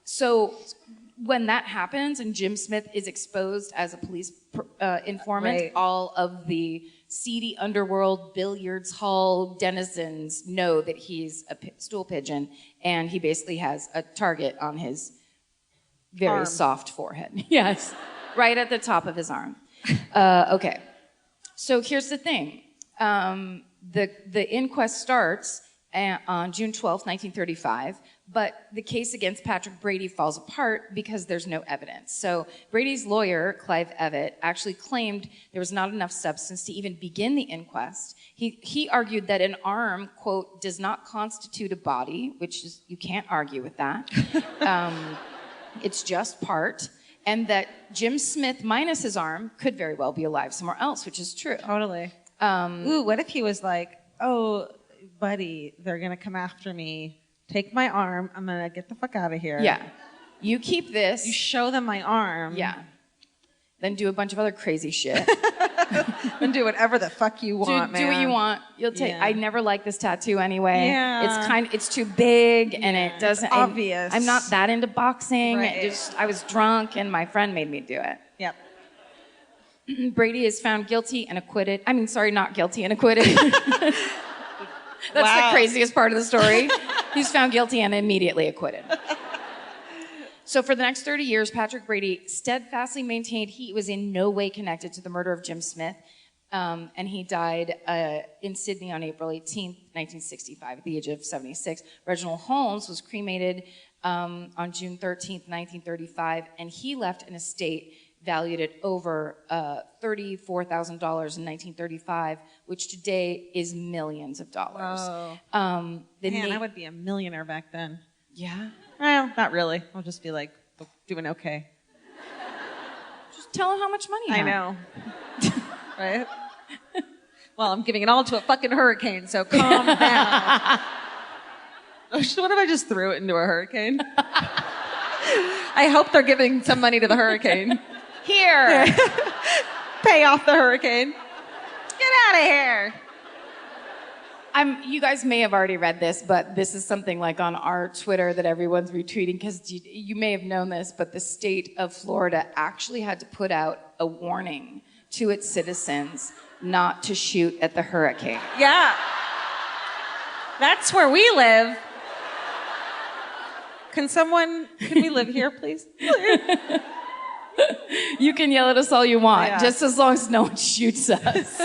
So when that happens and Jim Smith is exposed as a police informant, Right. all of the seedy underworld billiards hall denizens know that he's a stool pigeon, and he basically has a target on his very Arm. soft forehead. Yes, right at the top of his arm. Okay, so here's the thing. The inquest starts on June 12th, 1935, but the case against Patrick Brady falls apart because there's no evidence. So Brady's lawyer, Clive Evatt, actually claimed there was not enough substance to even begin the inquest. He argued that an arm, quote, does not constitute a body, which is, you can't argue with that. It's just part. And that Jim Smith, minus his arm, could very well be alive somewhere else, which is true. Totally. Ooh, what if he was like, oh, buddy, they're going to come after me. Take my arm. I'm going to get the fuck out of here. Yeah. You keep this. You show them my arm. Yeah. Then do a bunch of other crazy shit. And do whatever the fuck you want, man. Do what you want. You'll take. Yeah. I never liked this tattoo anyway. Yeah. It's too big and it doesn't. It's obvious. I'm not that into boxing. Right. I was drunk and my friend made me do it. Yep. Brady is found guilty and acquitted. I mean, sorry, not guilty and acquitted. That's Wow. the craziest part of the story. He's found guilty and immediately acquitted. So for the next 30 years, Patrick Brady steadfastly maintained he was in no way connected to the murder of Jim Smith. And he died in Sydney on April 18th, 1965, at the age of 76. Reginald Holmes was cremated on June 13th, 1935, and he left an estate valued at over $34,000 in 1935, which today is millions of dollars. Oh. Man, Man, I would be a millionaire back then. Yeah? Well, not really. I'll just be like doing okay. Just tell him how much money you I have. know. Right? Well, I'm giving it all to a fucking hurricane, so calm down. What if I just threw it into a hurricane? I hope they're giving some money to the hurricane. Here! Pay off the hurricane. Get out of here. You guys may have already read this, but this is something like on our Twitter that everyone's retweeting because you may have known this, but the state of Florida actually had to put out a warning to its citizens not to shoot at the hurricane. Yeah. That's where we live. Can we live here, please? You can yell at us all you want, Yeah. just as long as no one shoots us.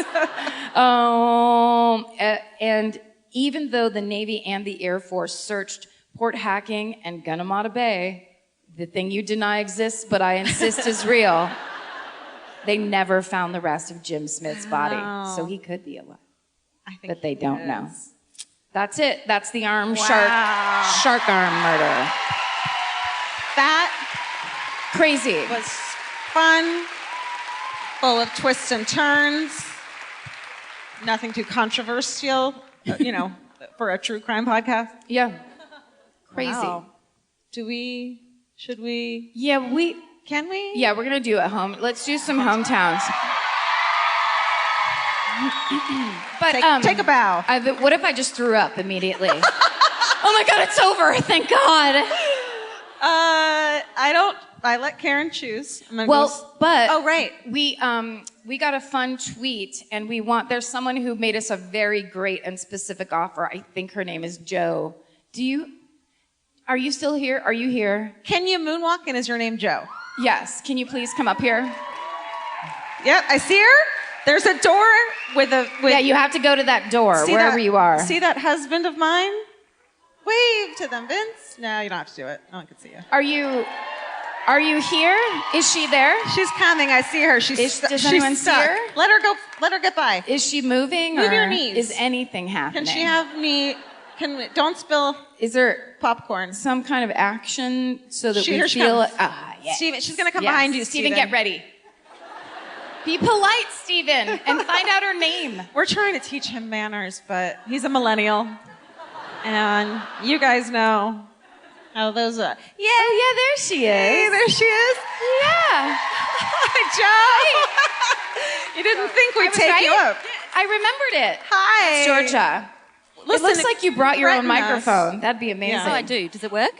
And even though the Navy and the Air Force searched Port Hacking and Gunnamatta Bay, the thing you deny exists, but I insist is real, they never found the rest of Jim Smith's body. Wow. So he could be alive, I think but they he don't is. know. That's it. That's the Wow. shark arm murder. That Crazy. was fun, full of twists and turns, nothing too controversial, for a true crime podcast. Yeah. Crazy. Wow. Should we? Yeah, Can we? Yeah, we're gonna do it home. Let's do some hometowns. But Take a bow. what if I just threw up immediately? Oh my God, it's over! Thank God. I let Karen choose. But oh right, we got a fun tweet, and there's someone who made us a very great and specific offer. I think her name is Joe. Are you still here? Are you here? Can you moonwalk? And is your name Joe? Yes. Can you please come up here? Yep, I see her. There's a door with yeah, you have to go to that door wherever you are. See that husband of mine? Wave to them, Vince. No, you don't have to do it. No one can see you. Are you here? Is she there? She's coming. I see her. Does anyone see stuck. her? Let her go. Let her get by. Is she moving? Move or your knees. Is anything happening? Can she have don't spill Is there popcorn. some kind of action so that Here we she feel? comes. Yes. Steven, she's gonna come Yes. behind you, Steven, Steven. get ready. Be polite, Steven, and find out her name. We're trying to teach him manners, but he's a millennial. And you guys know how those are. Yeah. Oh, yeah, there she is. Hey, there she is. Yeah. Hi, Joe. You didn't think we'd take right? you up. I remembered it. Hi. It's Georgia. Listen, it looks like you brought your own threaten us. microphone. That'd be amazing. Yeah. Oh, I do. Does it work?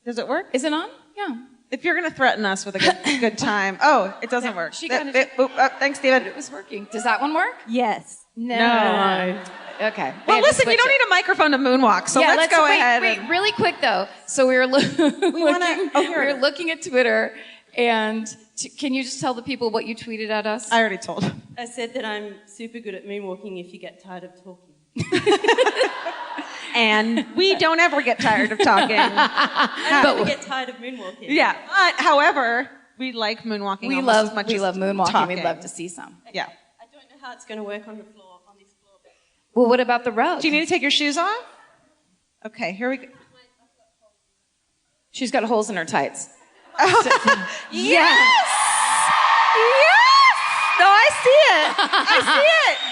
Does it work? Is it on? Yeah. If you're going to threaten us with a good time. Oh, it doesn't work. She got Thanks, Steven. It was working. Does that one work? Yes. No. Okay. Well, We had to listen, you switch don't it. need a microphone to moonwalk, so let's go ahead. Wait, and- really quick though. So we were looking at Twitter, and can you just tell the people what you tweeted at us? I already told him. I said that I'm super good at moonwalking if you get tired of talking. And we don't ever get tired of talking. I never get tired of moonwalking. Yeah. However, we like moonwalking we almost love as much we as love moonwalking. talking. We'd love to see some. Yeah. I don't know how it's going to work on this floor. But... Well, what about the rug? Do you need to take your shoes off? Okay, here we go. She's got holes in her tights. Yes! Yes! No, I see it. I see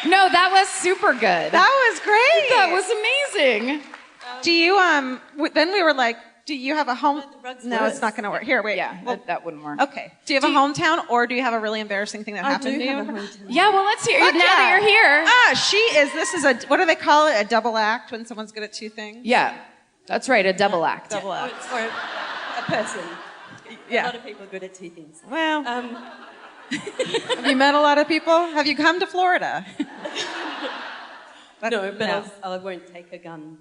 it. No, that was super good. That was great. That was amazing. Do you, then we were like, do you have a home? rug's No, worse. it's not going to work. Here, wait. Yeah, Well, that wouldn't work. okay. Do you have a hometown or do you have a really embarrassing thing that happened to you? have a hometown. Yeah, well, let's hear Fuck it now that yeah. you're here. This is what do they call it? A double act when someone's good at two things? Yeah, that's right, a double act. Double Or, act. or a person. A Yeah. lot of people are good at two things. Well, Um, have you met a lot of people? Have you come to Florida? no, but I won't take a gun.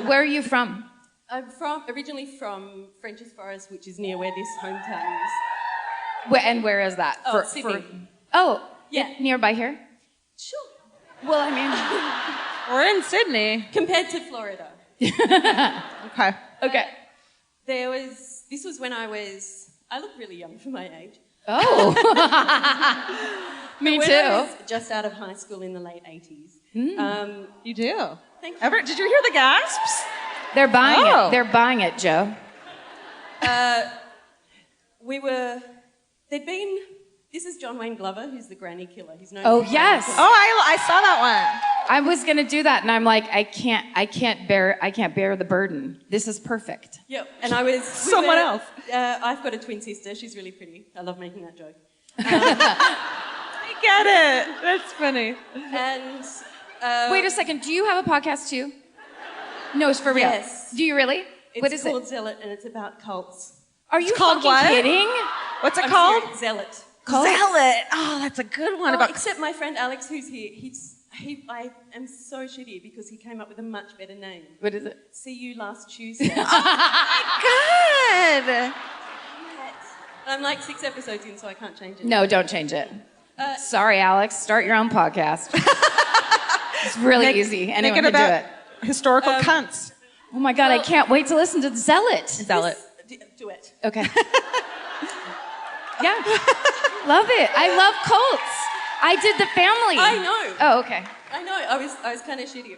Where are you from? I'm originally from French's Forest, which is near where this hometown is. And where is that? Oh, Sydney. Yeah, nearby here. Sure. Well, I mean, We're in Sydney. Compared to Florida. Okay. okay. This was when I look really young for my age. Oh, me When I too. was just out of high school in the late 80s. You do. Thank you. Did you hear the gasps? They're buying Oh. it. They're buying it, Joe. This is John Wayne Glover, who's the granny killer. He's known Oh as yes. Oh, I saw that one. I was gonna do that, and I'm like, I can't bear the burden. This is perfect. Yep. And I was Someone else. I've got a twin sister. She's really pretty. I love making that joke. I get it. That's funny. And Wait a second. Do you have a podcast too? No, it's for real. Yes. Do you really? What it's is called it? Zealot, and it's about cults. Are you called fucking what? kidding? What's it I'm called? serious, Zealot. Zealot. Oh, that's a good one. Well, except my friend Alex, who's here, I am so shitty because he came up with a much better name. What is it? See you last Tuesday. Good. And I'm like 6 episodes in, so I can't change it. No, don't change it. Sorry, Alex. Start your own podcast. It's really easy. Anyone Make it can do about it. historical cunts. Oh my God, I can't wait to listen to Zealot. Zealot. Do it. Okay. Yeah. Love it. I love cults. I did the family. I know. Oh, okay. I know. I was kind of shitty.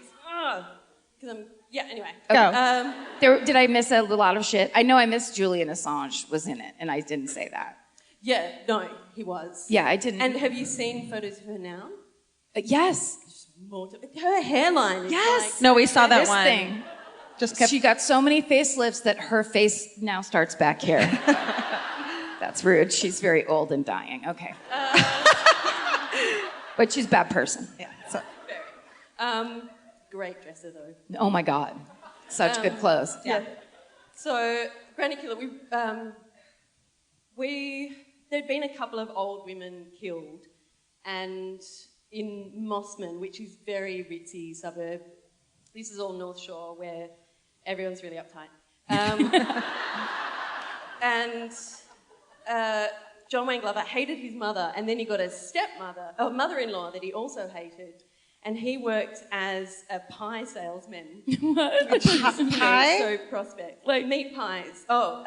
Because anyway. Go. Did I miss a lot of shit? I know I missed Julian Assange was in it, and I didn't say that. Yeah, no, he was. Yeah, I didn't. And have you seen photos of her now? Yes. Her hairline is like... No, we saw that This one. thing. Just kept. She got so many facelifts that her face now starts back here. That's rude. She's very old and dying. Okay. But she's a bad person. Yeah. So. Great dresser, though. Oh my God. Such good clothes. Yeah. So, Granny Killer, there'd been a couple of old women killed, and in Mossman, which is very ritzy suburb, this is all North Shore, where everyone's really uptight. And John Wayne Glover hated his mother, and then he got a mother-in-law that he also hated, and he worked as a pie salesman. What? Pie? So prospect. Like meat pies. Oh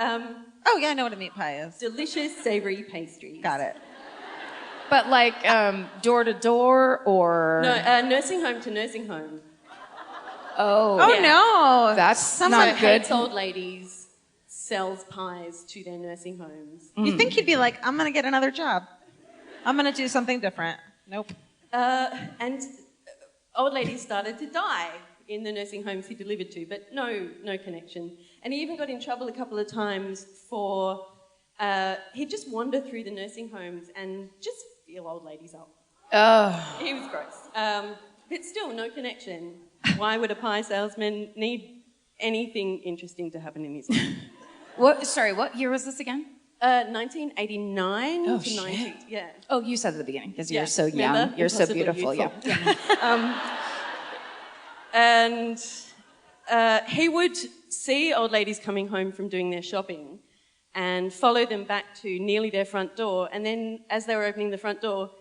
yeah, I know what a meat pie is. Delicious, savoury pastries. Got it. But like door to door or? No, nursing home to nursing home. Oh. Oh Yeah. no. That's Not not good. hates old ladies, sells pies to their nursing homes. You think he'd be like, I'm gonna get another job. I'm gonna do something different. Nope. And old ladies started to die in the nursing homes he delivered to, but no connection. And he even got in trouble a couple of times for, he'd just wander through the nursing homes and just feel old ladies up. Oh. He was gross. But still, no connection. Why would a pie salesman need anything interesting to happen in his life? What year was this again? 1989 Oh, to shit. 90. Yeah. Oh, you said at the beginning because you're Yeah. so young. Remember? You're so Impossibly beautiful. youthful. Yeah. And he would see old ladies coming home from doing their shopping and follow them back to nearly their front door, and then as they were opening the front door,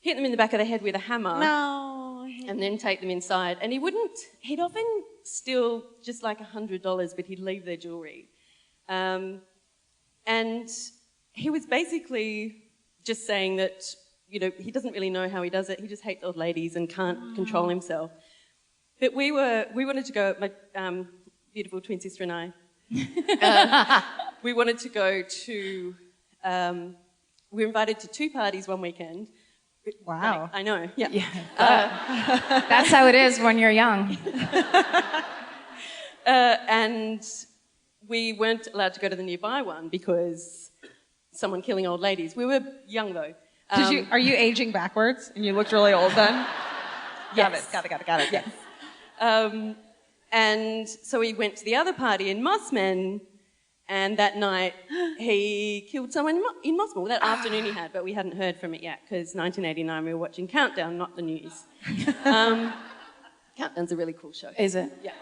hit them in the back of the head with a hammer. No. And then take them inside. And he'd often steal just like $100, but he'd leave their jewellery. And he was basically just saying that, he doesn't really know how he does it. He just hates old ladies and can't control himself. But we wanted to go, my beautiful twin sister and I, we wanted to go to, we were invited to 2 parties one weekend. Wow. I know, yeah. That's how it is when you're young. And we weren't allowed to go to the nearby one because someone killing old ladies. We were young though. Are you aging backwards and you looked really old then? Yes. Got it. Yes. And so we went to the other party in Mossman, and that night he killed someone in Mossman. Well, that afternoon he had, but we hadn't heard from it yet because 1989 we were watching Countdown, not the news. Countdown's a really cool show. Is it? Yeah.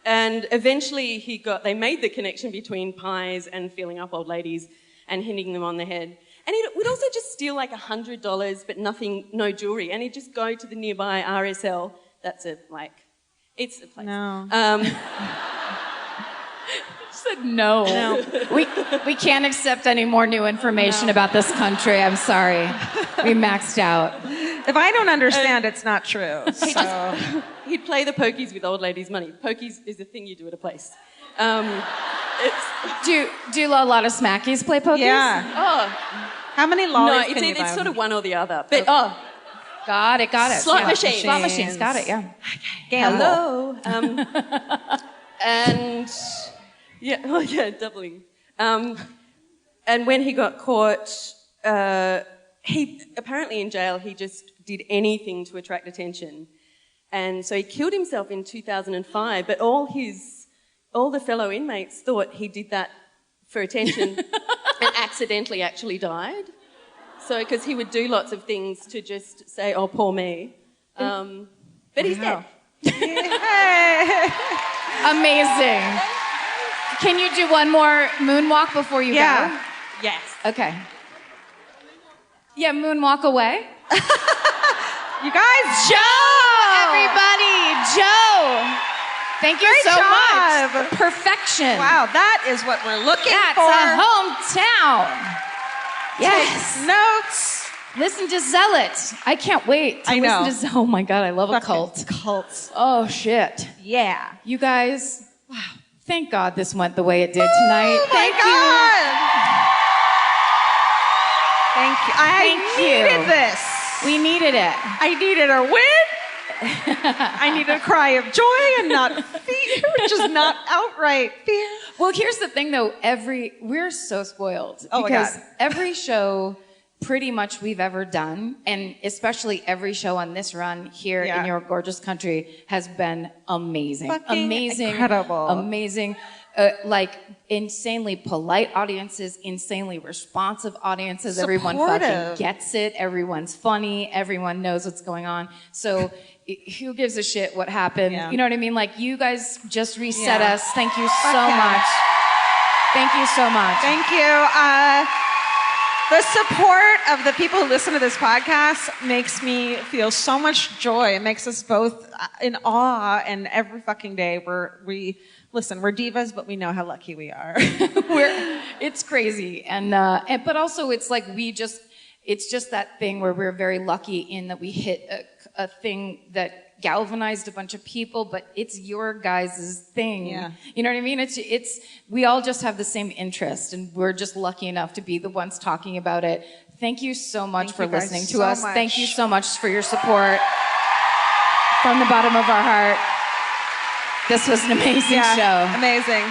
And eventually they made the connection between pies and filling up old ladies and hitting them on the head. And he would also just steal like $100, but no jewellery. And he'd just go to the nearby RSL. It's a place. No. Said no. We can't accept any more new information about this country. I'm sorry. We maxed out. If I don't understand, it's not true. So. He'd play the pokies with old ladies' money. Pokies is a thing you do at a place. Do a lot of smackies play pokies? Yeah. Oh. How many lollies can you it's buy? sort of one or the other. But, Got it. Slot machines. Slot machines, got it, yeah. Gamble. hello. And, doubling. And when he got caught, he apparently in jail, he just did anything to attract attention. And so he killed himself in 2005, but all the fellow inmates thought he did that for attention and accidentally actually died. So, because he would do lots of things to just say, oh, poor me. But he's dead. Amazing. Can you do one more moonwalk before you go? Yes. Okay. Yeah, moonwalk away. You guys, Joe! Everybody, Joe! Thank you so job. much. Perfection. Wow, that is what we're looking That's for. a hometown. Yes. Notes. Listen to Zealot. I can't wait to I know. listen to Oh my God, I love a Fucking cult. Cults. Oh shit. Yeah. You guys, wow. Thank God this went the way it did tonight. Oh my Thank God. Thank you. I Thank you. needed this. We needed it. I needed a win I need a cry of joy and not fear, just not outright fear. Well, here's the thing though, we're so spoiled. Oh my because God. every show pretty much we've ever done, and especially every show on this run here in your gorgeous country has been amazing. Fucking amazing. incredible. Amazing. Like insanely polite audiences, insanely responsive audiences. Everyone Supportive. fucking gets it. Everyone's funny. Everyone knows what's going on. So who gives a shit what happened? Yeah. You know what I mean? Like you guys just reset Yeah. us. Thank you so yeah. much. Thank you so much. Thank you. The support of the people who listen to this podcast makes me feel so much joy. It makes us both in awe, and every fucking day we're divas, but we know how lucky we are. It's crazy, and but also it's like it's just that thing where we're very lucky in that we hit a thing that galvanized a bunch of people, but it's your guys' thing. Yeah. You know what I mean? It's we all just have the same interest, and we're just lucky enough to be the ones talking about it. Thank you so much for listening to us. Thank you so much for your support from the bottom of our heart. This was an amazing show. Amazing.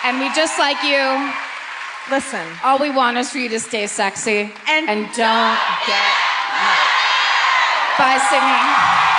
And we just like you. Listen. All we want is for you to stay sexy And don't get mad. Bye, Sydney.